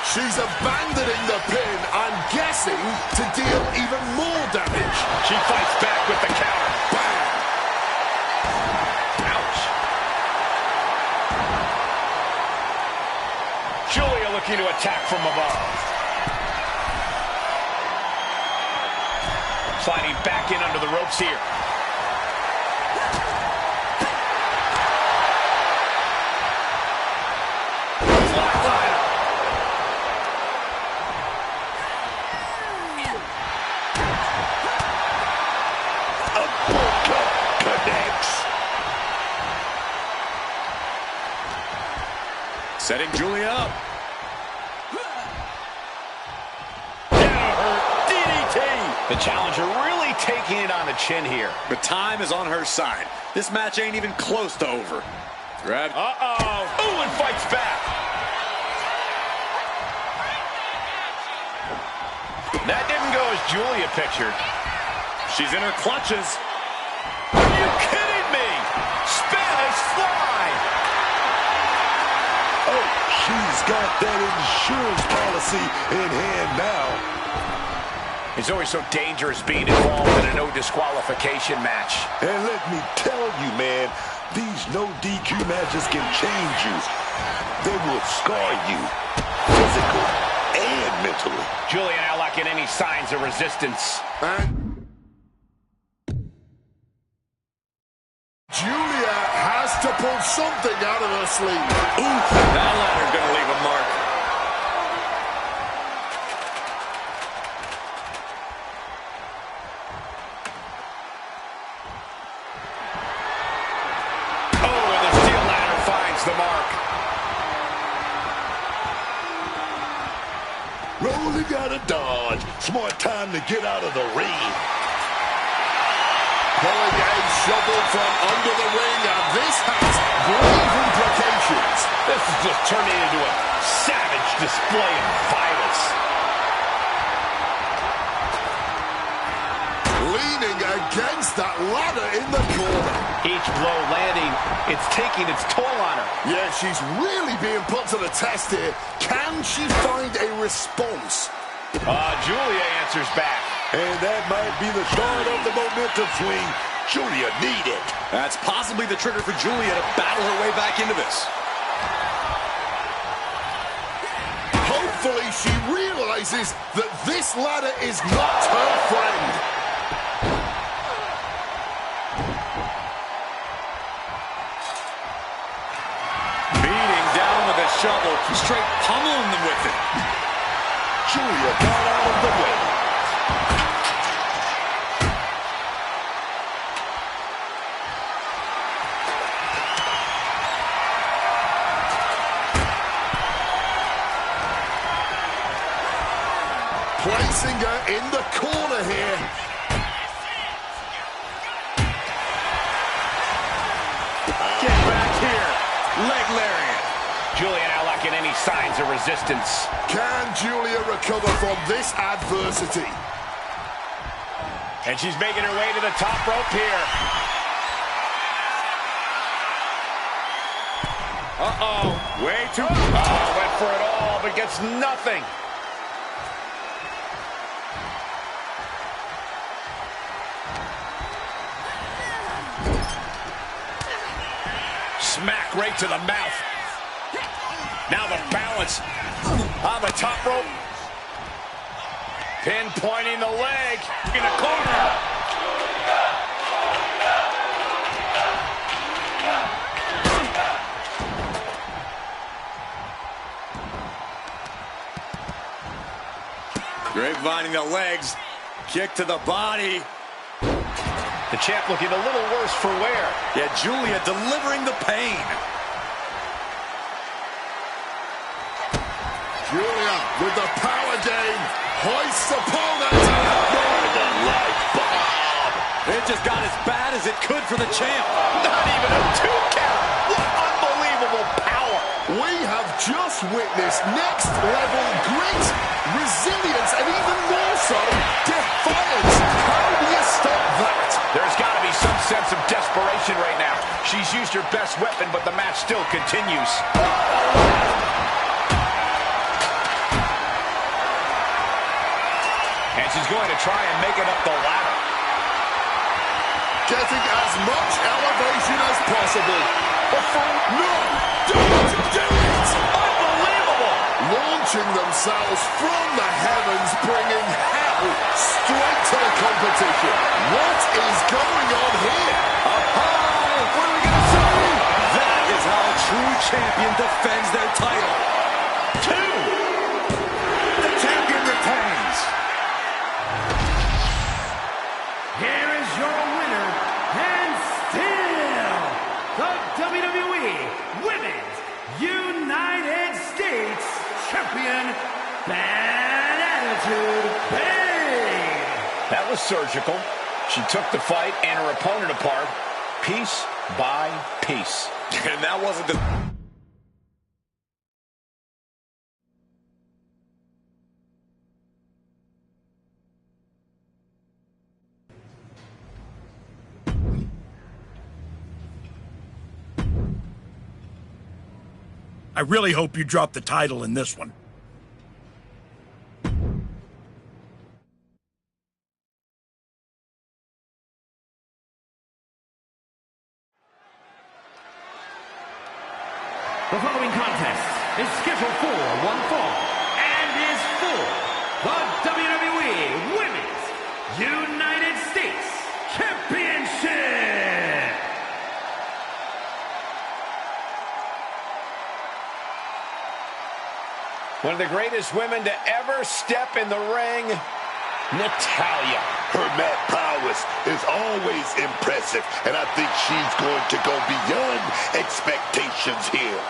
Speaker 7: She's abandoning the pin, I'm guessing, to deal even more damage.
Speaker 4: She fights back with the counter.
Speaker 7: Bam!
Speaker 4: Julia looking to attack from above. Sliding back in under the ropes here.
Speaker 6: Setting Julia up.
Speaker 4: DDT. The challenger really taking it on the chin here.
Speaker 6: The time is on her side. This match ain't even close to over. Grab.
Speaker 4: Uh-oh. Ooh, and fights back. That didn't go as Julia pictured.
Speaker 6: She's in her clutches.
Speaker 4: Are you kidding me? Spanish fly.
Speaker 8: Oh, she's got that insurance policy in hand now.
Speaker 4: It's always so dangerous being involved in a no disqualification match.
Speaker 8: And let me tell you, man, these no DQ matches can change you. They will scar you, physically and mentally.
Speaker 4: Julia now lacking any signs of resistance.
Speaker 7: Julia has to pull something out of her sleeve.
Speaker 6: Ooh, that ladder's gonna leave a mark.
Speaker 4: Oh, and the steel ladder finds the mark.
Speaker 8: Rolling out of dodge. Smart time to get out of the ring.
Speaker 7: Pulling a shovel from under the ring, and this has grave implications.
Speaker 4: This is just turning into a savage display of violence.
Speaker 7: Leaning against that ladder in the corner.
Speaker 4: Each blow landing, it's taking its toll on her.
Speaker 7: Yeah, she's really being put to the test here. Can she find a response?
Speaker 4: Julia answers back.
Speaker 8: And that might be the start of the momentum swing Julia needed.
Speaker 6: That's possibly the trigger for Julia to battle her way back into this.
Speaker 7: Hopefully she realizes that this ladder is not her friend.
Speaker 6: Beating down with a shovel, straight pummeling them with it.
Speaker 8: Julia got out of the way.
Speaker 7: placing her in the corner here.
Speaker 4: Get back here. Leg lariat. Julia now lacking any signs of resistance.
Speaker 7: Can Julia recover from this adversity?
Speaker 4: And she's making her way to the top rope here. Uh-oh. Way too... Oh, went for it all, but gets nothing. Smack right to the mouth. Now the balance on the top rope. Pinpointing the leg in the corner. Grapevining the legs. Kick to the body. The champ looking a little worse for wear. Yeah, Julia delivering the pain.
Speaker 7: Julia with the power game. Hoists opponent. Northern Light bomb.
Speaker 6: It just got as bad as it could for the champ.
Speaker 4: Not even a 2 count. What unbelievable power.
Speaker 7: We have just witnessed next level grit, resilience, and even more so, defiance. How do you stop that?
Speaker 4: There's got to be some sense of desperation right now. She's used her best weapon, but the match still continues. And she's going to try and make it up the ladder.
Speaker 7: Getting as much elevation as possible. No! Don't do it!
Speaker 4: Unbelievable!
Speaker 7: Launching themselves from the heavens, bringing hell straight to the competition. What is going on here?
Speaker 6: Up high! What are we going to see? That is how a true champion defends their title.
Speaker 4: 2!
Speaker 6: The champion retains.
Speaker 5: Here is your winner, and still the WWE Women's United States Champion, Bad Attitude Babe.
Speaker 4: That was surgical. She took the fight and her opponent apart, piece by piece.
Speaker 6: And that wasn't the...
Speaker 3: I really hope you drop the title in this one.
Speaker 5: The following contest is scheduled for one fall and is for the WWE Women's United States Championship.
Speaker 4: One of the greatest women to ever step in the ring, Natalya.
Speaker 8: Her mat prowess is always impressive, and I think she's going to go beyond expectations here.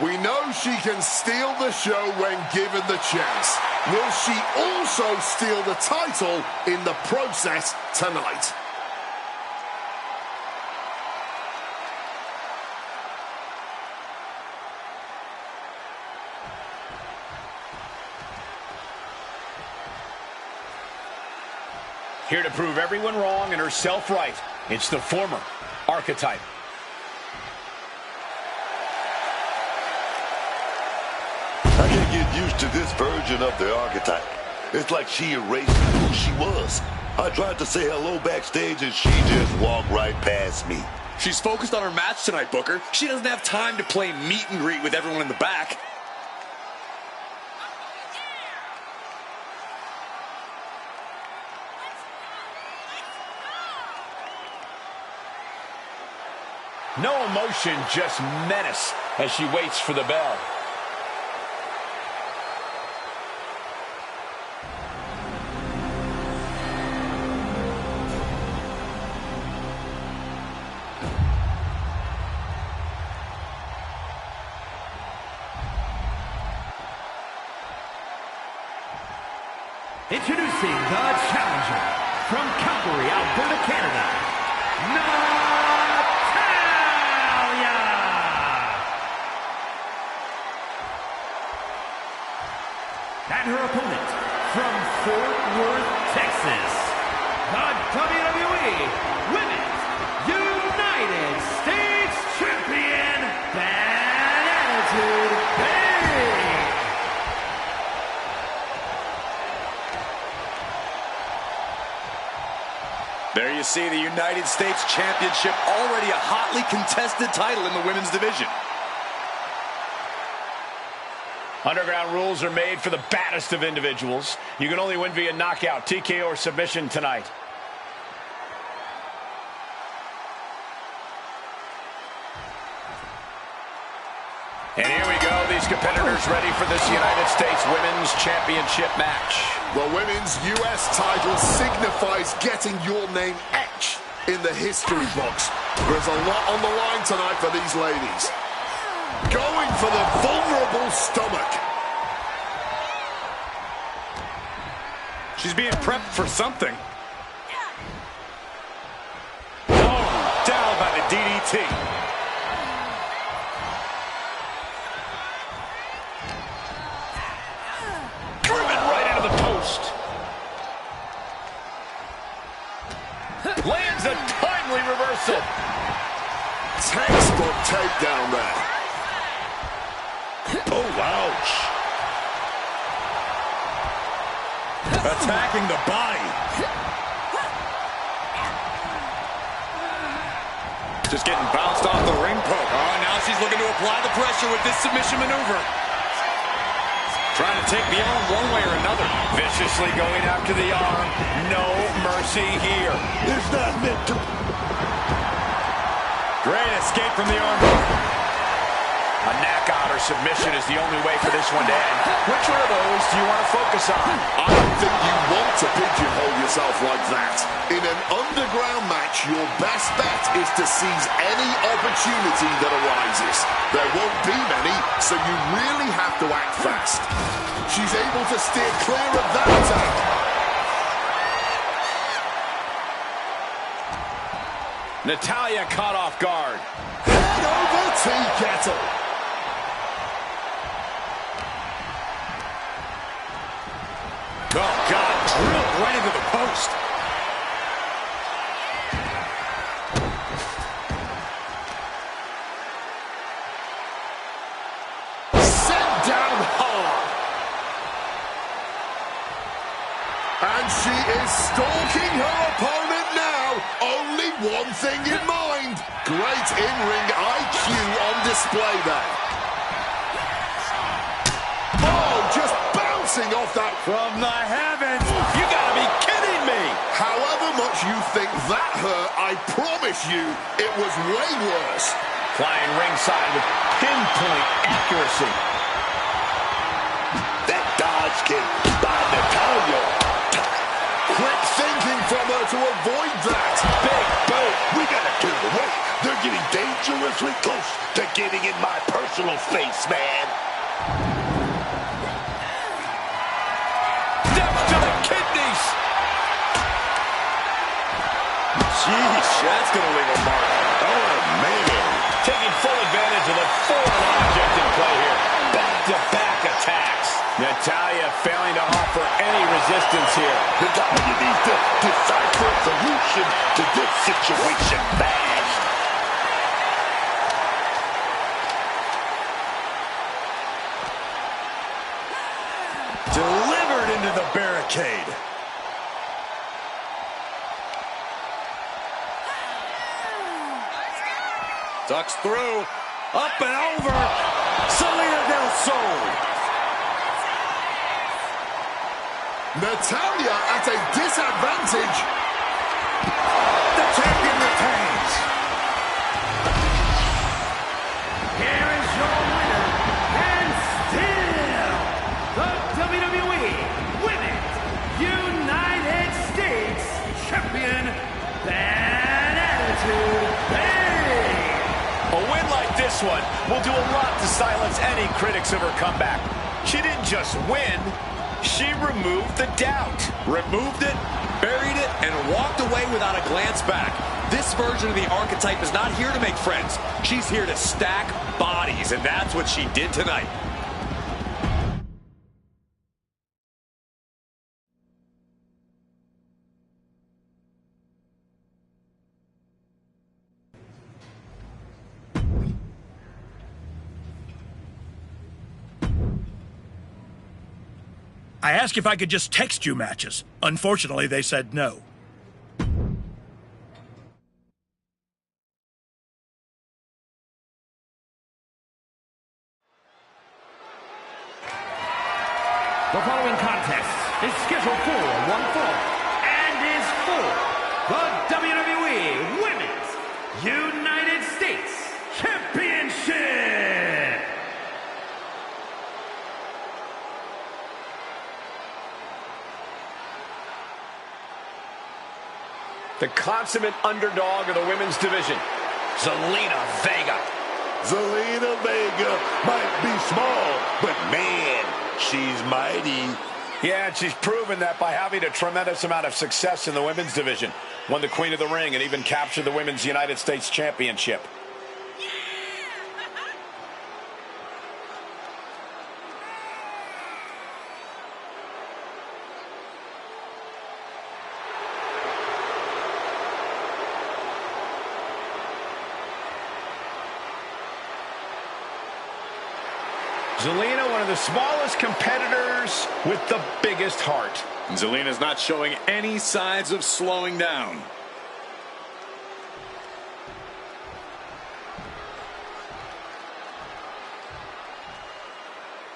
Speaker 7: We know she can steal the show when given the chance. Will she also steal the title in the process tonight?
Speaker 4: Here to prove everyone wrong and herself right. It's the former Archetype.
Speaker 8: I can't get used to this version of the Archetype. It's like she erased who she was. I tried to say hello backstage and she just walked right past me.
Speaker 6: She's focused on her match tonight, Booker. She doesn't have time to play meet and greet with everyone in the back.
Speaker 4: No emotion, just menace as she waits for the bell.
Speaker 5: Introducing the challenger from Calgary, Alberta, Canada, Natalya! And her opponent from Fort Worth, Texas, the WWE Women's United States Champion, Bad Attitude Babe!
Speaker 6: There you see the United States Championship, already a hotly contested title in the women's division.
Speaker 4: Underground rules are made for the baddest of individuals. You can only win via knockout, TKO, or submission tonight. And here we go, these competitors ready for this United States Women's Championship match.
Speaker 7: The women's U.S. title signifies getting your name etched in the history books. There's a lot on the line tonight for these ladies. Going for the vulnerable stomach.
Speaker 6: She's being prepped for something. Oh, down by the DDT.
Speaker 4: Lands a timely reversal.
Speaker 7: Textbook takedown there.
Speaker 6: Oh, ouch. Attacking the body. Just getting bounced off the ring poke. Oh, now she's looking to apply the pressure with this submission maneuver. Trying to take the arm one way or another.
Speaker 4: Viciously going after the arm. No mercy here.
Speaker 8: It's not meant to.
Speaker 6: Great escape from the arm.
Speaker 4: A knockout or submission is the only way for this one to end. Which one of those do you want to focus on?
Speaker 7: I don't think you want to pigeonhole yourself like that. In an underground match, your best bet is to seize any opportunity that arises. There won't be many, so you really have to act fast. She's able to steer clear of that attack.
Speaker 4: Natalya caught off guard.
Speaker 7: Head over tea kettle.
Speaker 6: Oh, God, drilled right into the post.
Speaker 7: Sent down hard. And she is stalking her opponent now. Only one thing in mind. Great in-ring IQ on display there. Oh, just bouncing off that.
Speaker 6: From the heavens. You gotta be kidding me.
Speaker 7: However much you think that hurt, I promise you, it was way worse.
Speaker 4: Flying ringside with pinpoint accuracy.
Speaker 8: That dodge kick by Natalya.
Speaker 7: Quick thinking from her to avoid that.
Speaker 8: Big boot. We gotta turn away. They're getting dangerously close to getting in my personal space, man.
Speaker 4: Steps to the kidneys.
Speaker 6: Jeez, that's gonna leave a mark.
Speaker 8: Oh, man.
Speaker 4: Taking full advantage of the foreign object in play here. Back-to-back attacks. Natalya failing to offer any resistance here.
Speaker 8: Natalya needs to decipher a solution to this situation fast.
Speaker 6: Delivered into the barricade. Ducks through. Up and over. Selena Del Sol.
Speaker 7: Natalya at a disadvantage.
Speaker 6: The champion retains.
Speaker 5: Here is your winner, and still the WWE Women's United States Champion, Bad Attitude Babe.
Speaker 4: A win like this one will do a lot to silence any critics of her comeback. She didn't just win,
Speaker 6: She removed the doubt. Removed it, buried it, and walked away without a glance back. This version of the archetype is not here to make friends. She's here to stack bodies, and that's what she did tonight.
Speaker 3: I asked if I could just text you matches. Unfortunately, they said no.
Speaker 5: The following contest is scheduled for one fall and is for the WWE Women's United States Championship.
Speaker 4: The consummate underdog of the women's division, Zelina Vega.
Speaker 8: Zelina Vega might be small, but man, she's mighty.
Speaker 4: Yeah, and she's proven that by having a tremendous amount of success in the women's division. Won the Queen of the Ring and even captured the Women's United States Championship. Zelina, one of the smallest competitors with the biggest heart.
Speaker 6: And Zelina's not showing any signs of slowing down.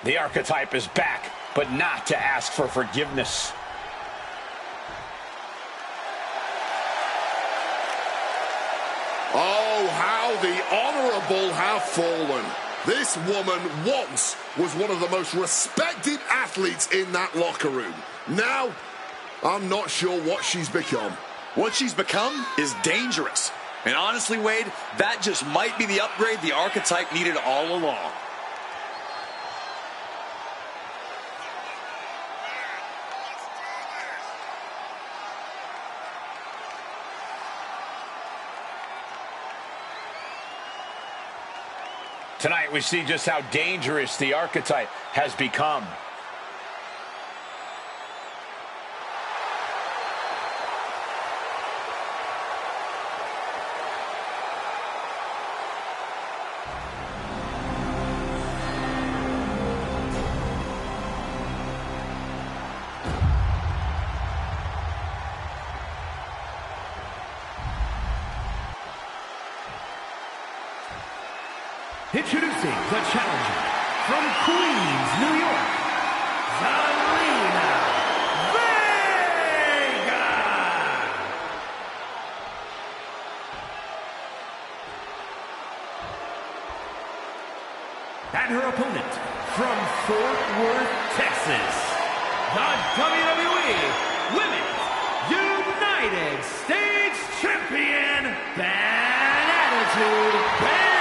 Speaker 4: The archetype is back, but not to ask for forgiveness.
Speaker 7: Oh, how the honorable have fallen. This woman once was one of the most respected athletes in that locker room. Now, I'm not sure what she's become.
Speaker 6: What she's become is dangerous. And honestly, Wade, that just might be the upgrade the archetype needed all along.
Speaker 4: Tonight we see just how dangerous the archetype has become.
Speaker 5: Introducing the challenger from Queens, New York, Zelina Vega. And her opponent from Fort Worth, Texas, the WWE Women's United States Champion, Bad Attitude Babe.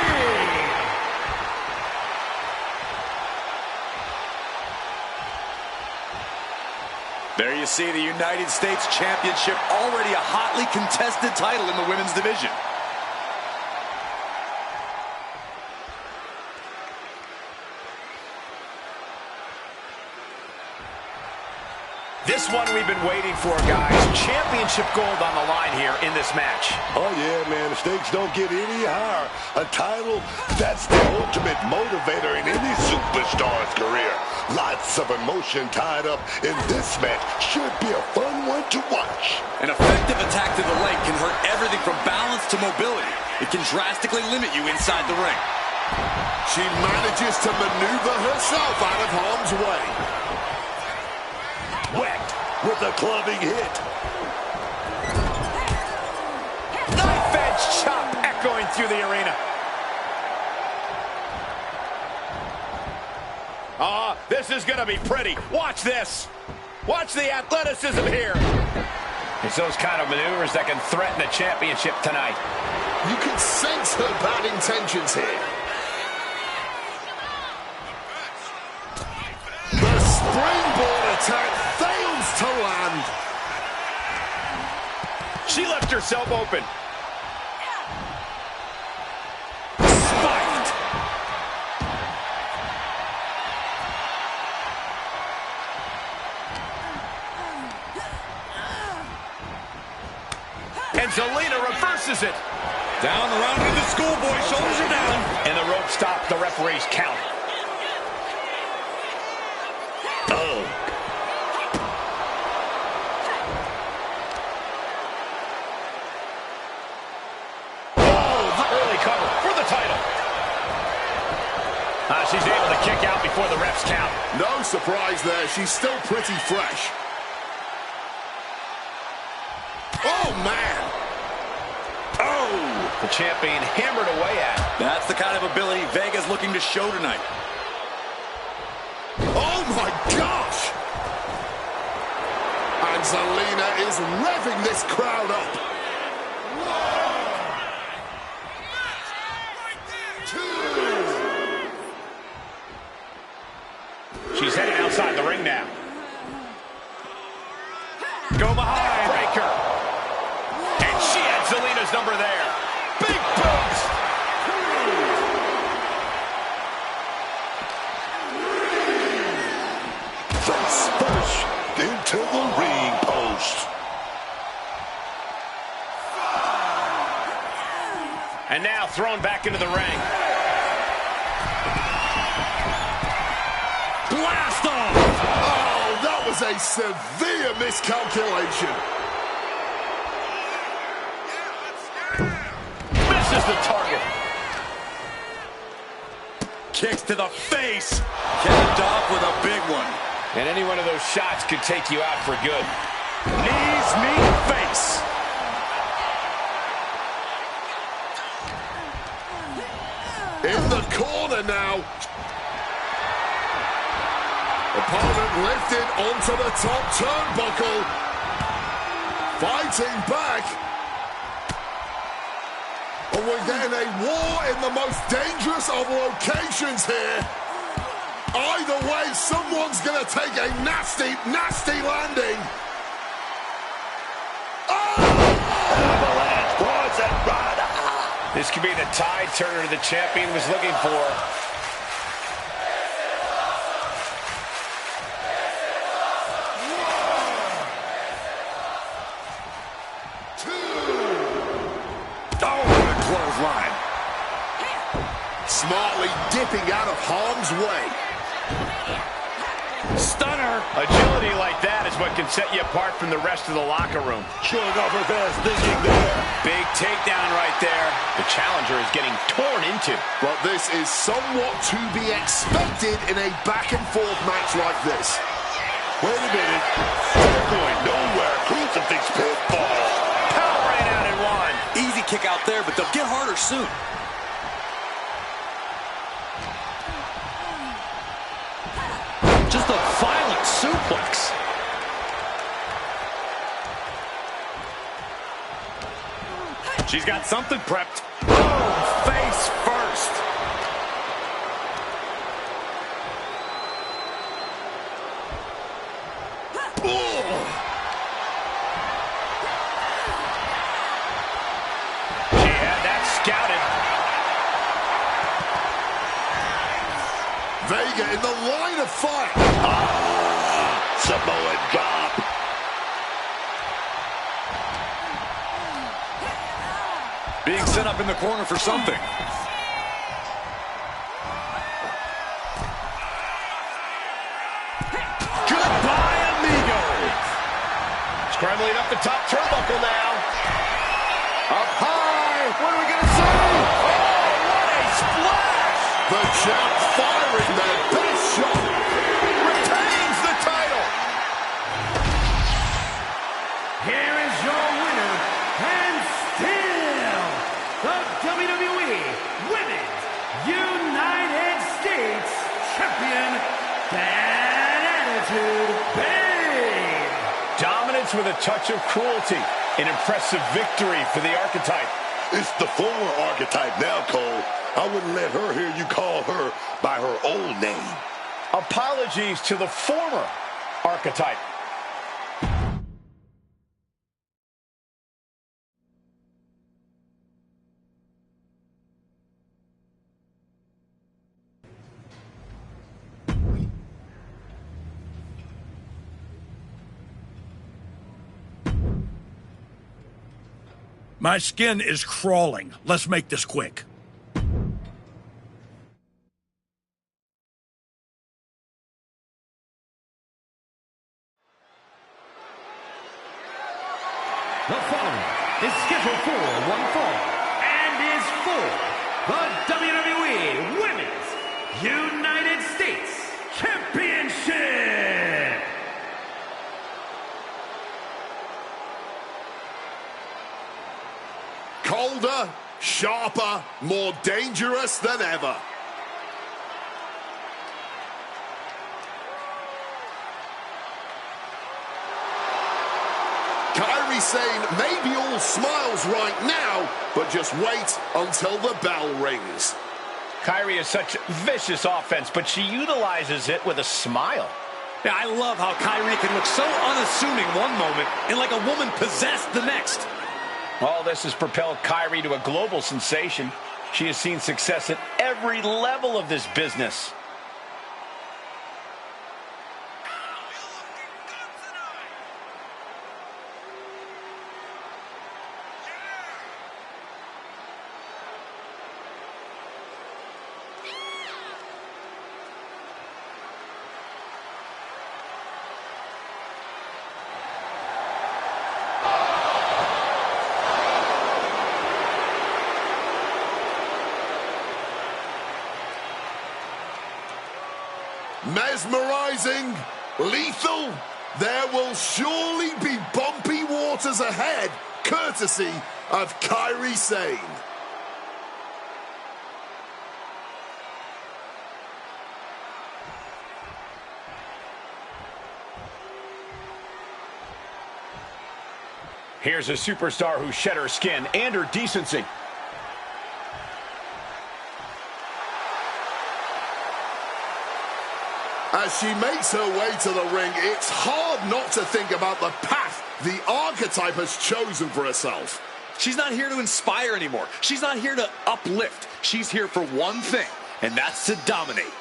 Speaker 6: There you see the United States Championship, already a hotly contested title in the women's division.
Speaker 4: This one we've been waiting for, guys. Championship gold on the line here in this match.
Speaker 8: Oh, yeah, man. The stakes don't get any higher. A title, that's the ultimate motivator in any superstar's career. Lots of emotion tied up in this match. Should be a fun one to watch.
Speaker 6: An effective attack to the leg can hurt everything from balance to mobility. It can drastically limit you inside the ring.
Speaker 7: She manages to maneuver herself out of harm's way.
Speaker 8: Whacked with a clubbing hit.
Speaker 4: Knife edge chop echoing through the arena. This is going to be pretty. Watch this. Watch the athleticism here. It's those kind of maneuvers that can threaten a championship tonight.
Speaker 7: You can sense her bad intentions here. The springboard attack fails to land.
Speaker 4: She left herself open. And Zelina reverses it.
Speaker 6: Down the round with the schoolboy, shoulders are down.
Speaker 4: And the rope stopped the referee's count. Oh. Early cover for the title. She's able to kick out before the refs count.
Speaker 7: No surprise there. She's still pretty fresh. Oh, man.
Speaker 4: Oh! The champion hammered away at.
Speaker 6: That's the kind of ability Vega's looking to show tonight.
Speaker 7: Oh, my gosh! And Zelina is revving this crowd up.
Speaker 4: She's heading outside the ring now. Go behind. Breaker. And she had Zelina's number there. Big boots.
Speaker 8: Face first into the ring post.
Speaker 4: And now thrown back into the ring.
Speaker 7: Blast off! Oh, that was a severe miscalculation.
Speaker 4: Misses the target.
Speaker 6: Kicks to the face. Capped off with a big one.
Speaker 4: And any one of those shots could take you out for good.
Speaker 6: Knees meet face.
Speaker 7: In the corner now. Opponent lifted onto the top turnbuckle. Fighting back. And we're getting a war in the most dangerous of locations here. Either way, someone's going to take a nasty, nasty landing.
Speaker 8: Avalanche poison rider.
Speaker 4: This could be the tide turner the champion was looking for.
Speaker 7: Smartly dipping out of harm's way.
Speaker 4: Stunner. Agility like that is what can set you apart from the rest of the locker room.
Speaker 8: Showing off her best thinking there.
Speaker 4: Big takedown right there. The challenger is getting torn into.
Speaker 7: But this is somewhat to be expected in a back-and-forth match like this.
Speaker 8: Wait a minute. They're going nowhere. Crucifix pinfall.
Speaker 4: Power ran out and won.
Speaker 6: Easy kick out there, but they'll get harder soon.
Speaker 4: Just a violent suplex. She's got something prepped. Oh, face first. She had that scouted.
Speaker 7: Vega in the line of fire.
Speaker 8: Samoan drop.
Speaker 6: Being set up in the corner for something.
Speaker 4: Goodbye, amigo. Scrambling up the top turnbuckle now.
Speaker 7: Up high. What are we going to see?
Speaker 4: Oh, what a splash.
Speaker 7: The champ firing their best shot.
Speaker 4: Retains the title.
Speaker 5: Here is your winner, and still the WWE Women's United States Champion, Bad Attitude Babe.
Speaker 4: Dominance with a touch of cruelty. An impressive victory for the Archetype.
Speaker 8: It's the former Archetype now, Cole. I wouldn't let her hear you call her by her old name.
Speaker 4: Apologies to the former archetype.
Speaker 3: My skin is crawling. Let's make this quick.
Speaker 5: The following is scheduled for one fall and is for the WWE Women's United States Championship.
Speaker 7: Colder, sharper, more dangerous than ever. Kairi Sane may be all smiles right now, but just wait until the bell rings.
Speaker 4: Kairi is such vicious offense, but she utilizes it with a smile.
Speaker 6: Yeah, I love how Kairi can look so unassuming one moment and like a woman possessed the next.
Speaker 4: All this has propelled Kairi to a global sensation. She has seen success at every level of this business.
Speaker 7: Mesmerizing, lethal, there will surely be bumpy waters ahead, courtesy of Kairi Sane.
Speaker 4: Here's a superstar who shed her skin and her decency.
Speaker 7: As she makes her way to the ring, it's hard not to think about the path the archetype has chosen for herself.
Speaker 6: She's not here to inspire anymore. She's not here to uplift. She's here for one thing, and that's to dominate.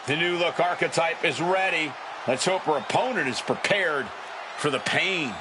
Speaker 4: The new look archetype is ready. Let's hope her opponent is prepared for the pain.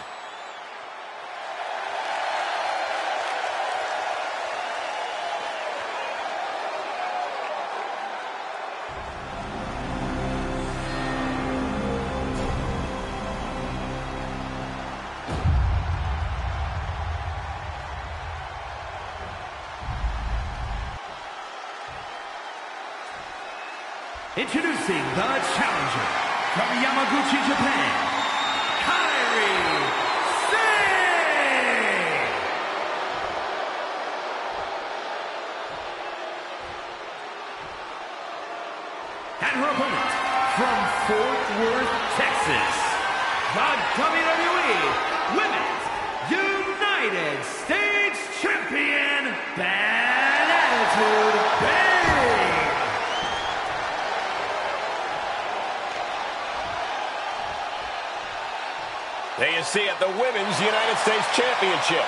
Speaker 5: Introducing the challenger from Yamaguchi, Japan, Kairi Sane! And her opponent from Fort Worth, Texas, the WWE Women's United States Champion, Bad Attitude Babe!
Speaker 4: There you see it, the Women's United States Championship.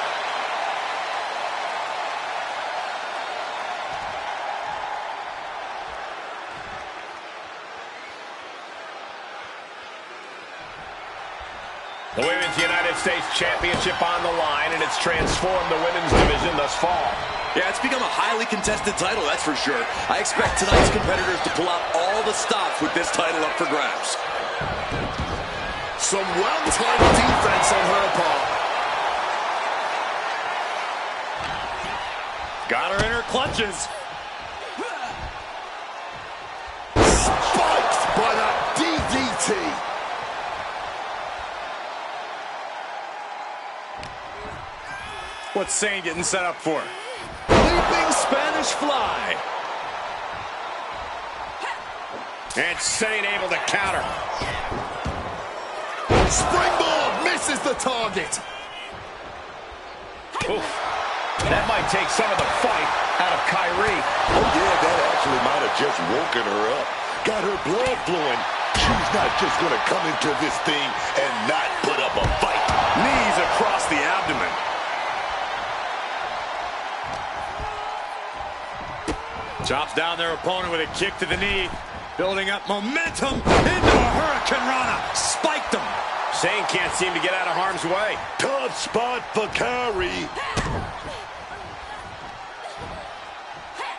Speaker 4: The Women's United States Championship on the line, and it's transformed the women's division thus far.
Speaker 6: Yeah, it's become a highly contested title, that's for sure. I expect tonight's competitors to pull out all the stops with this title up for grabs.
Speaker 7: Some well-timed defense on her part.
Speaker 6: Got her in her clutches.
Speaker 7: Spiked by that DDT.
Speaker 6: What's Sane getting set up for? Leaping Spanish Fly.
Speaker 4: And Sane able to counter.
Speaker 7: Springboard misses the target.
Speaker 4: Oof. That might take some of the fight out of Kyrie.
Speaker 8: Oh, yeah, that actually might have just woken her up. Got her blood flowing. She's not just going to come into this thing and not put up a fight.
Speaker 6: Knees across the abdomen. Chops down their opponent with a kick to the knee. Building up momentum into a Hurricane Rana. Spiked him.
Speaker 4: Sane can't seem to get out of harm's way.
Speaker 8: Tough spot for Kyrie.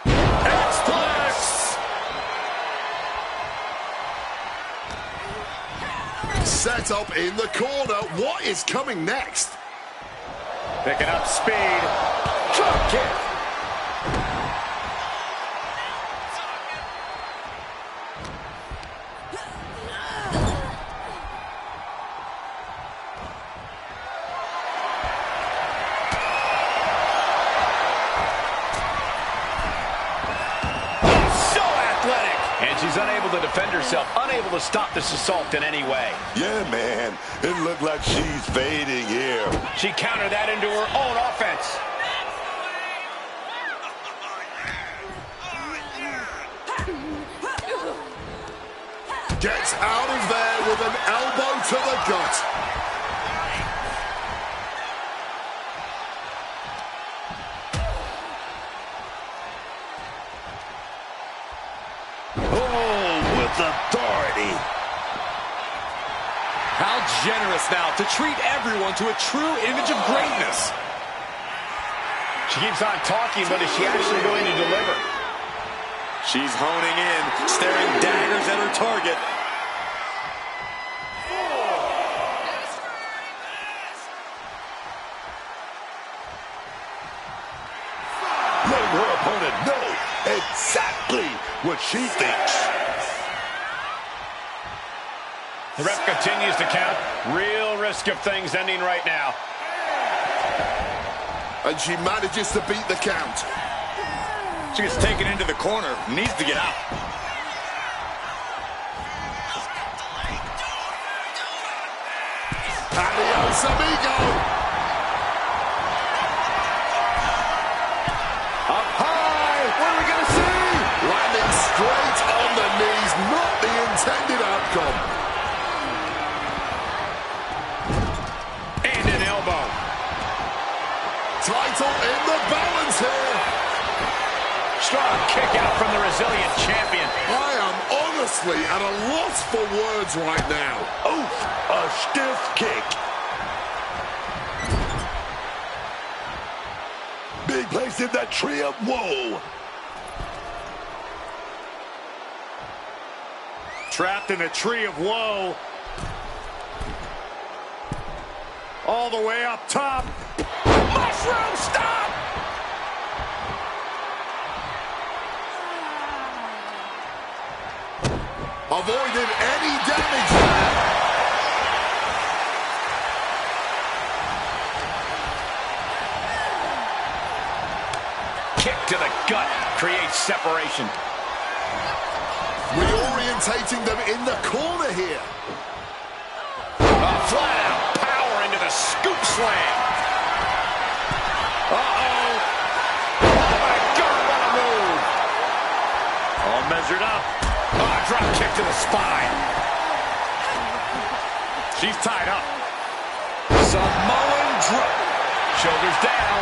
Speaker 7: X-Plex. Set up in the corner. What is coming next?
Speaker 4: Picking up speed. Drop kick. She's unable to defend herself, unable to stop this assault in any way.
Speaker 8: Yeah, man. It looked like she's fading here.
Speaker 4: She countered that into her own offense.
Speaker 7: Gets out of there with an elbow to the gut.
Speaker 8: Authority.
Speaker 6: How generous now to treat everyone to a true image of greatness.
Speaker 4: She keeps on talking, but is she actually going to deliver?
Speaker 6: She's honing in, staring daggers at her target.
Speaker 8: Letting her opponent know exactly what she thinks.
Speaker 4: The ref continues to count. Real risk of things ending right now.
Speaker 7: And she manages to beat the count.
Speaker 6: She gets taken into the corner. Needs to get out.
Speaker 7: Adios, amigo.
Speaker 6: Up high. What are we going to see?
Speaker 7: Landing straight on the knees. Not the intended outcome. Title in the balance here.
Speaker 4: Strong kick out from the resilient champion.
Speaker 7: I am honestly at a loss for words right now.
Speaker 8: Oof, a stiff kick. Being placed in that tree of woe.
Speaker 6: Trapped in a tree of woe. All the way up top.
Speaker 4: Mushroom stop!
Speaker 7: Avoided any damage there.
Speaker 4: Kick to the gut creates separation.
Speaker 7: Reorientating them in the corner here.
Speaker 4: Flat out power into the scoop slam. Uh-oh. Oh, my God, what a move.
Speaker 6: All measured up.
Speaker 4: Oh, drop kick to the spine.
Speaker 6: She's tied up.
Speaker 4: Samoan drop. Shoulders down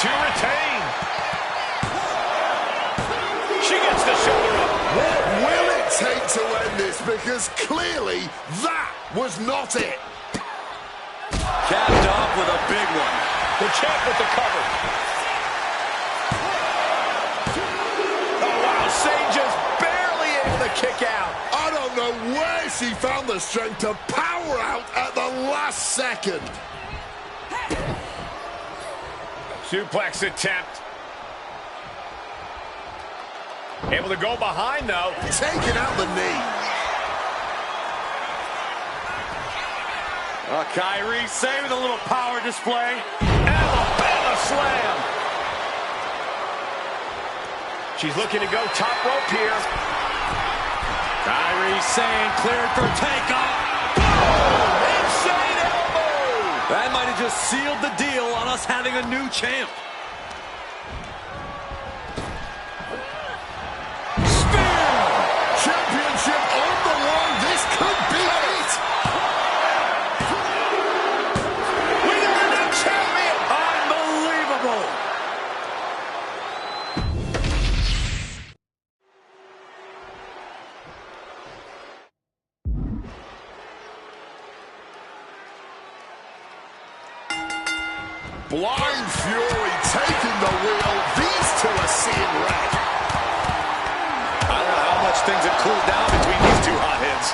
Speaker 4: to retain. She gets the shoulder up.
Speaker 7: What will it take to end this? Because clearly that was not it.
Speaker 6: Capped off with a big one.
Speaker 4: The champ with the cover. Oh, wow. Sane just barely able to kick out.
Speaker 7: I don't know where she found the strength to power out at the last second.
Speaker 4: Suplex attempt. Able to go behind, though.
Speaker 7: Taking out the knee.
Speaker 6: Kyrie saving a little power display.
Speaker 4: Alabama slam. She's looking to go top rope here.
Speaker 6: Kairi Sane cleared for takeoff. Boom! Insane elbow! That might have just sealed the deal on us having a new champ.
Speaker 7: Championship on the line. This could be it.
Speaker 6: We got a new champion. Unbelievable.
Speaker 7: Blind Fury taking the wheel. These two are seeing red.
Speaker 6: I don't know how much things have cooled down between these two hotheads.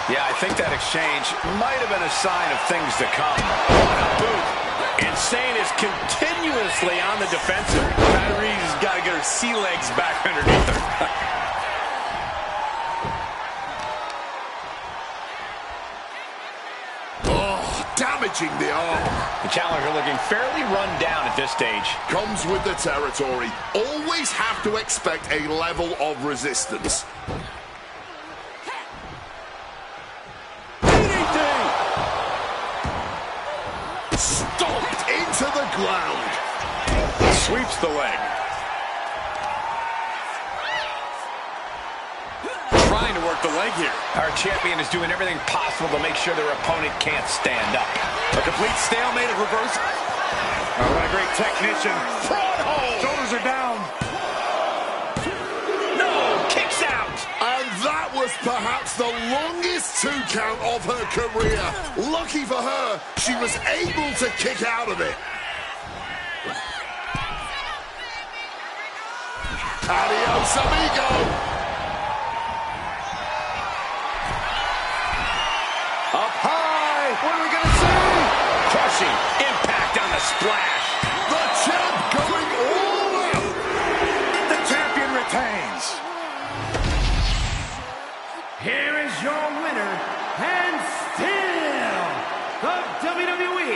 Speaker 4: Yeah, I think that exchange might have been a sign of things to come. What a boot. Insane is continuously on the defensive.
Speaker 6: Kairi's got to get her sea legs back underneath her.
Speaker 7: Damaging the arm.
Speaker 4: The challenger looking fairly run down at this stage.
Speaker 7: Comes with the territory. Always have to expect a level of resistance.
Speaker 6: DDT!
Speaker 7: Stomped into the ground.
Speaker 4: Sweeps the leg.
Speaker 6: Trying to work the leg here.
Speaker 4: Our champion is doing everything possible to make sure their opponent can't stand up.
Speaker 6: A complete stalemate of reversal.
Speaker 4: Oh, what a great technician. Front hold. Shoulders are down. No, kicks out.
Speaker 7: And that was perhaps the longest 2 count of her career. Lucky for her, she was able to kick out of it. Adios, amigo.
Speaker 6: Up high. What are we going to see?
Speaker 4: Crushing impact on the splash.
Speaker 7: The champ going all out.
Speaker 4: The champion retains.
Speaker 5: Here is your winner, and still the WWE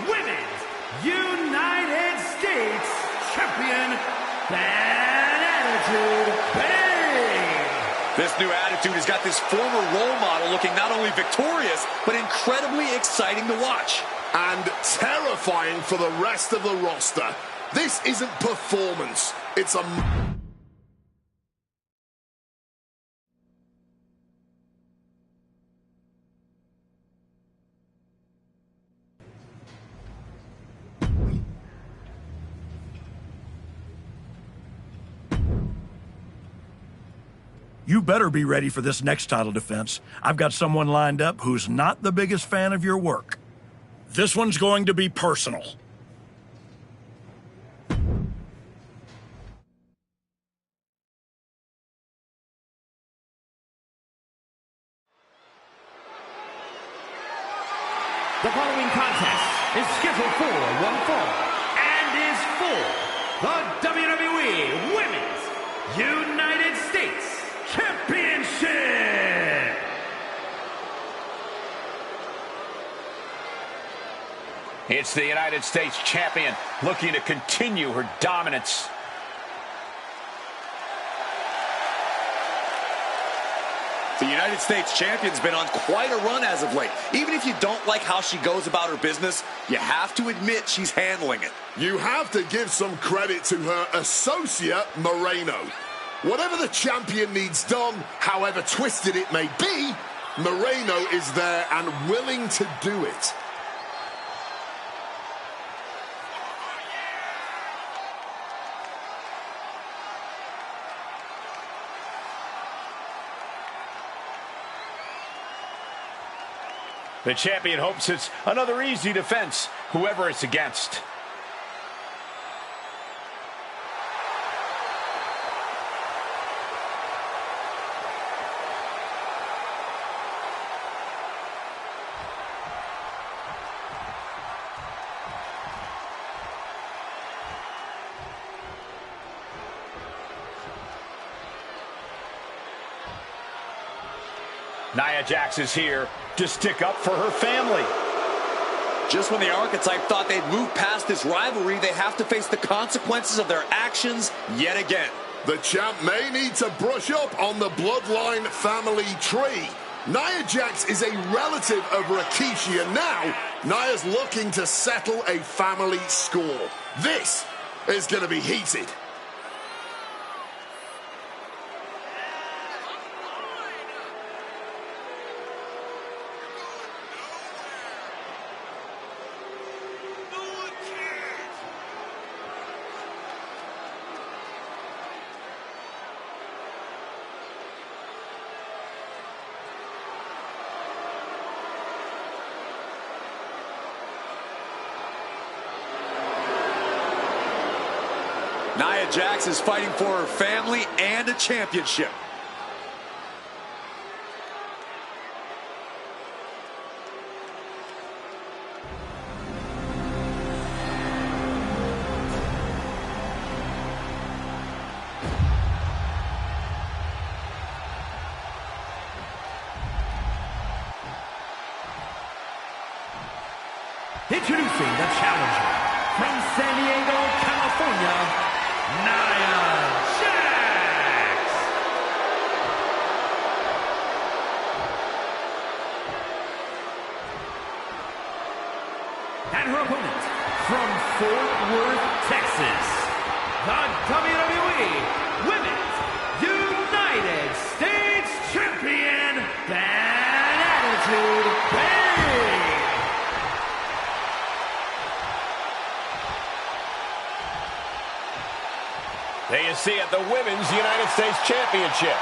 Speaker 5: Women's United States Champion, Bad Attitude Babe.
Speaker 6: This new attitude has got this former role model looking not only victorious, but incredibly exciting to watch.
Speaker 7: And terrifying for the rest of the roster. This isn't performance. It's a...
Speaker 3: You better be ready for this next title defense. I've got someone lined up who's not the biggest fan of your work. This one's going to be personal.
Speaker 5: The following contest is scheduled for one fall and is for the WWE Women's United States Championship.
Speaker 4: It's the United States champion looking to continue her dominance.
Speaker 6: The United States champion's been on quite a run as of late. Even if you don't like how she goes about her business, you have to admit she's handling it.
Speaker 7: You have to give some credit to her associate, Moreno. Whatever the champion needs done, however twisted it may be, Moreno is there and willing to do it.
Speaker 4: The champion hopes it's another easy defense, whoever it's against. Nia Jax is here to stick up for her family.
Speaker 6: Just when the Archetype thought they'd move past this rivalry, they have to face the consequences of their actions yet again.
Speaker 7: The champ may need to brush up on the bloodline family tree. Nia Jax is a relative of Rikishi, and now Nia's looking to settle a family score. This is going to be heated.
Speaker 6: Nia Jax is fighting for her family and a championship.
Speaker 5: Introducing the challenger from San Diego, California, Nia Jax. And her opponent from Fort Worth, Texas, the WWE Women's United States Champion, Bad Attitude Babe.
Speaker 4: There you see it, the Women's United States Championship.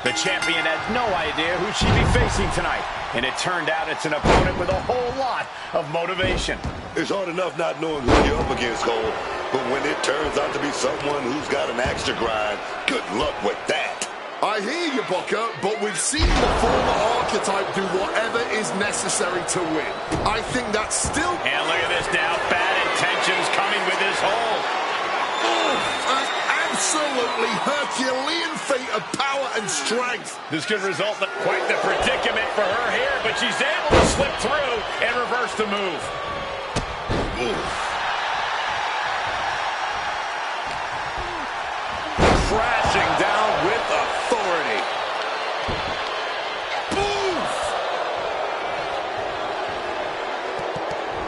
Speaker 4: The champion has no idea who she'd be facing tonight. And it turned out it's an opponent with a whole lot of motivation.
Speaker 8: It's hard enough not knowing who you're up against, Cole. But when it turns out to be someone who's got an axe to grind, good luck with that.
Speaker 7: I hear you, Booker, but we've seen the former archetype do whatever is necessary to win. I think that's still...
Speaker 4: And look at this now. Bad intentions coming with his hold.
Speaker 7: An absolutely Herculean feat of power and strength.
Speaker 4: This could result in quite the predicament for her here, but she's able to slip through and reverse the move. Crashing down with authority.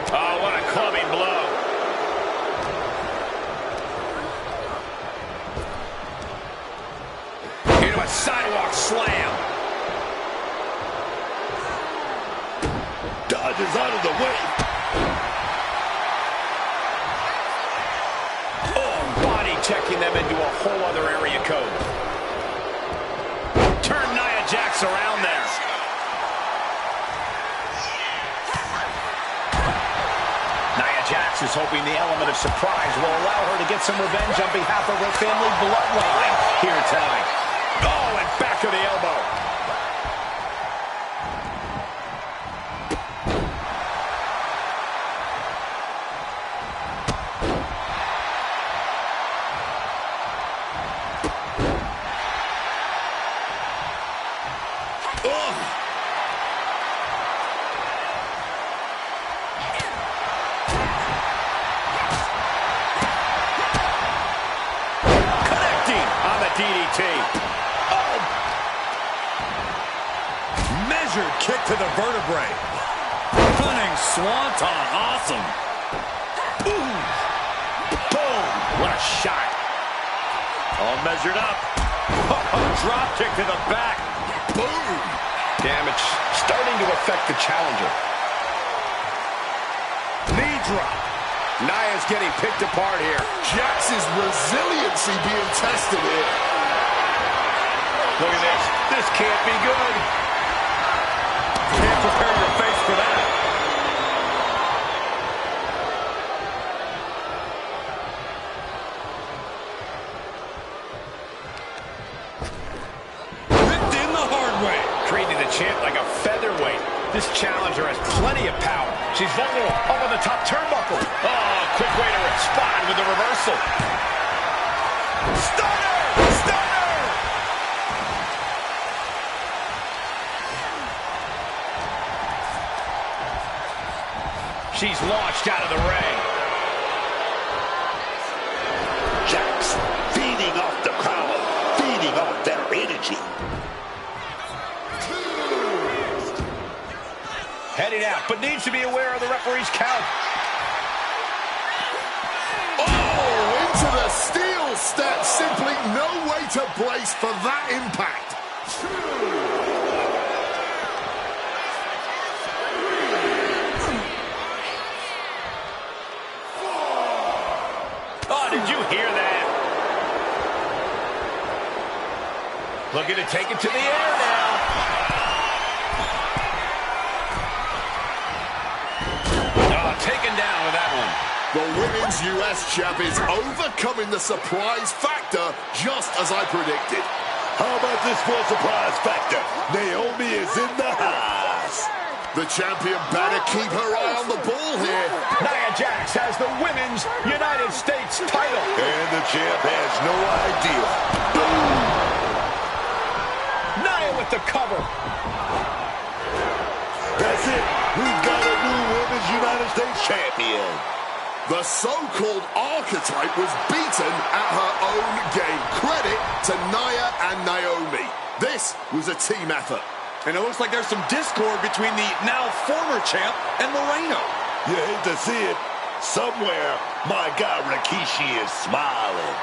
Speaker 4: Oh, what a clubbing blow. Into a sidewalk slam.
Speaker 8: Dodges out of the way.
Speaker 4: Oh, body checking them into a whole other area code. Turn Nia Jax around there. Nia Jax is hoping the element of surprise will allow her to get some revenge on behalf of her family bloodline here tonight. Oh, and back of the elbow. DDT. Oh. Measured kick to the vertebrae. Running swanton. Awesome. Ooh. Boom. What a shot. All measured up. Drop kick to the back. Boom. Damage starting to affect the challenger. Knee drop. Nia's getting picked apart here.
Speaker 7: Jax's resiliency being tested here.
Speaker 4: Look at this. This can't be good. Can't prepare your face for that. Ripped in the hard way. Treating the champ like a featherweight. This challenger has plenty of power. She's vulnerable up on the top turnbuckle. Oh, quick way to respond with the reversal. Stunner! Stunner! She's launched out of the ring.
Speaker 8: Jax feeding off the crowd, feeding off their energy.
Speaker 4: Heading out, but needs to be aware of the referee's count.
Speaker 7: Oh, into the steel step. Simply no way to brace for that impact.
Speaker 4: Oh, did you hear that? Looking to take it to the air now. Oh, taken down with that one.
Speaker 7: The Women's US Champ is overcoming the surprise factor just as I predicted.
Speaker 8: How about this for a surprise factor? Naomi is in the house.
Speaker 7: The champion better keep her eye on the ball here.
Speaker 4: Nia Jax has the Women's United States title.
Speaker 8: And the champ has no idea. Boom!
Speaker 4: Nia with the cover.
Speaker 8: That's it. We've got a new Women's United States champion.
Speaker 7: The so-called archetype was beaten at her own game. Credit to Nia and Naomi. This was a team effort.
Speaker 6: And it looks like there's some discord between the now former champ and Moreno.
Speaker 8: You hate to see it. Somewhere, my guy Rikishi is smiling.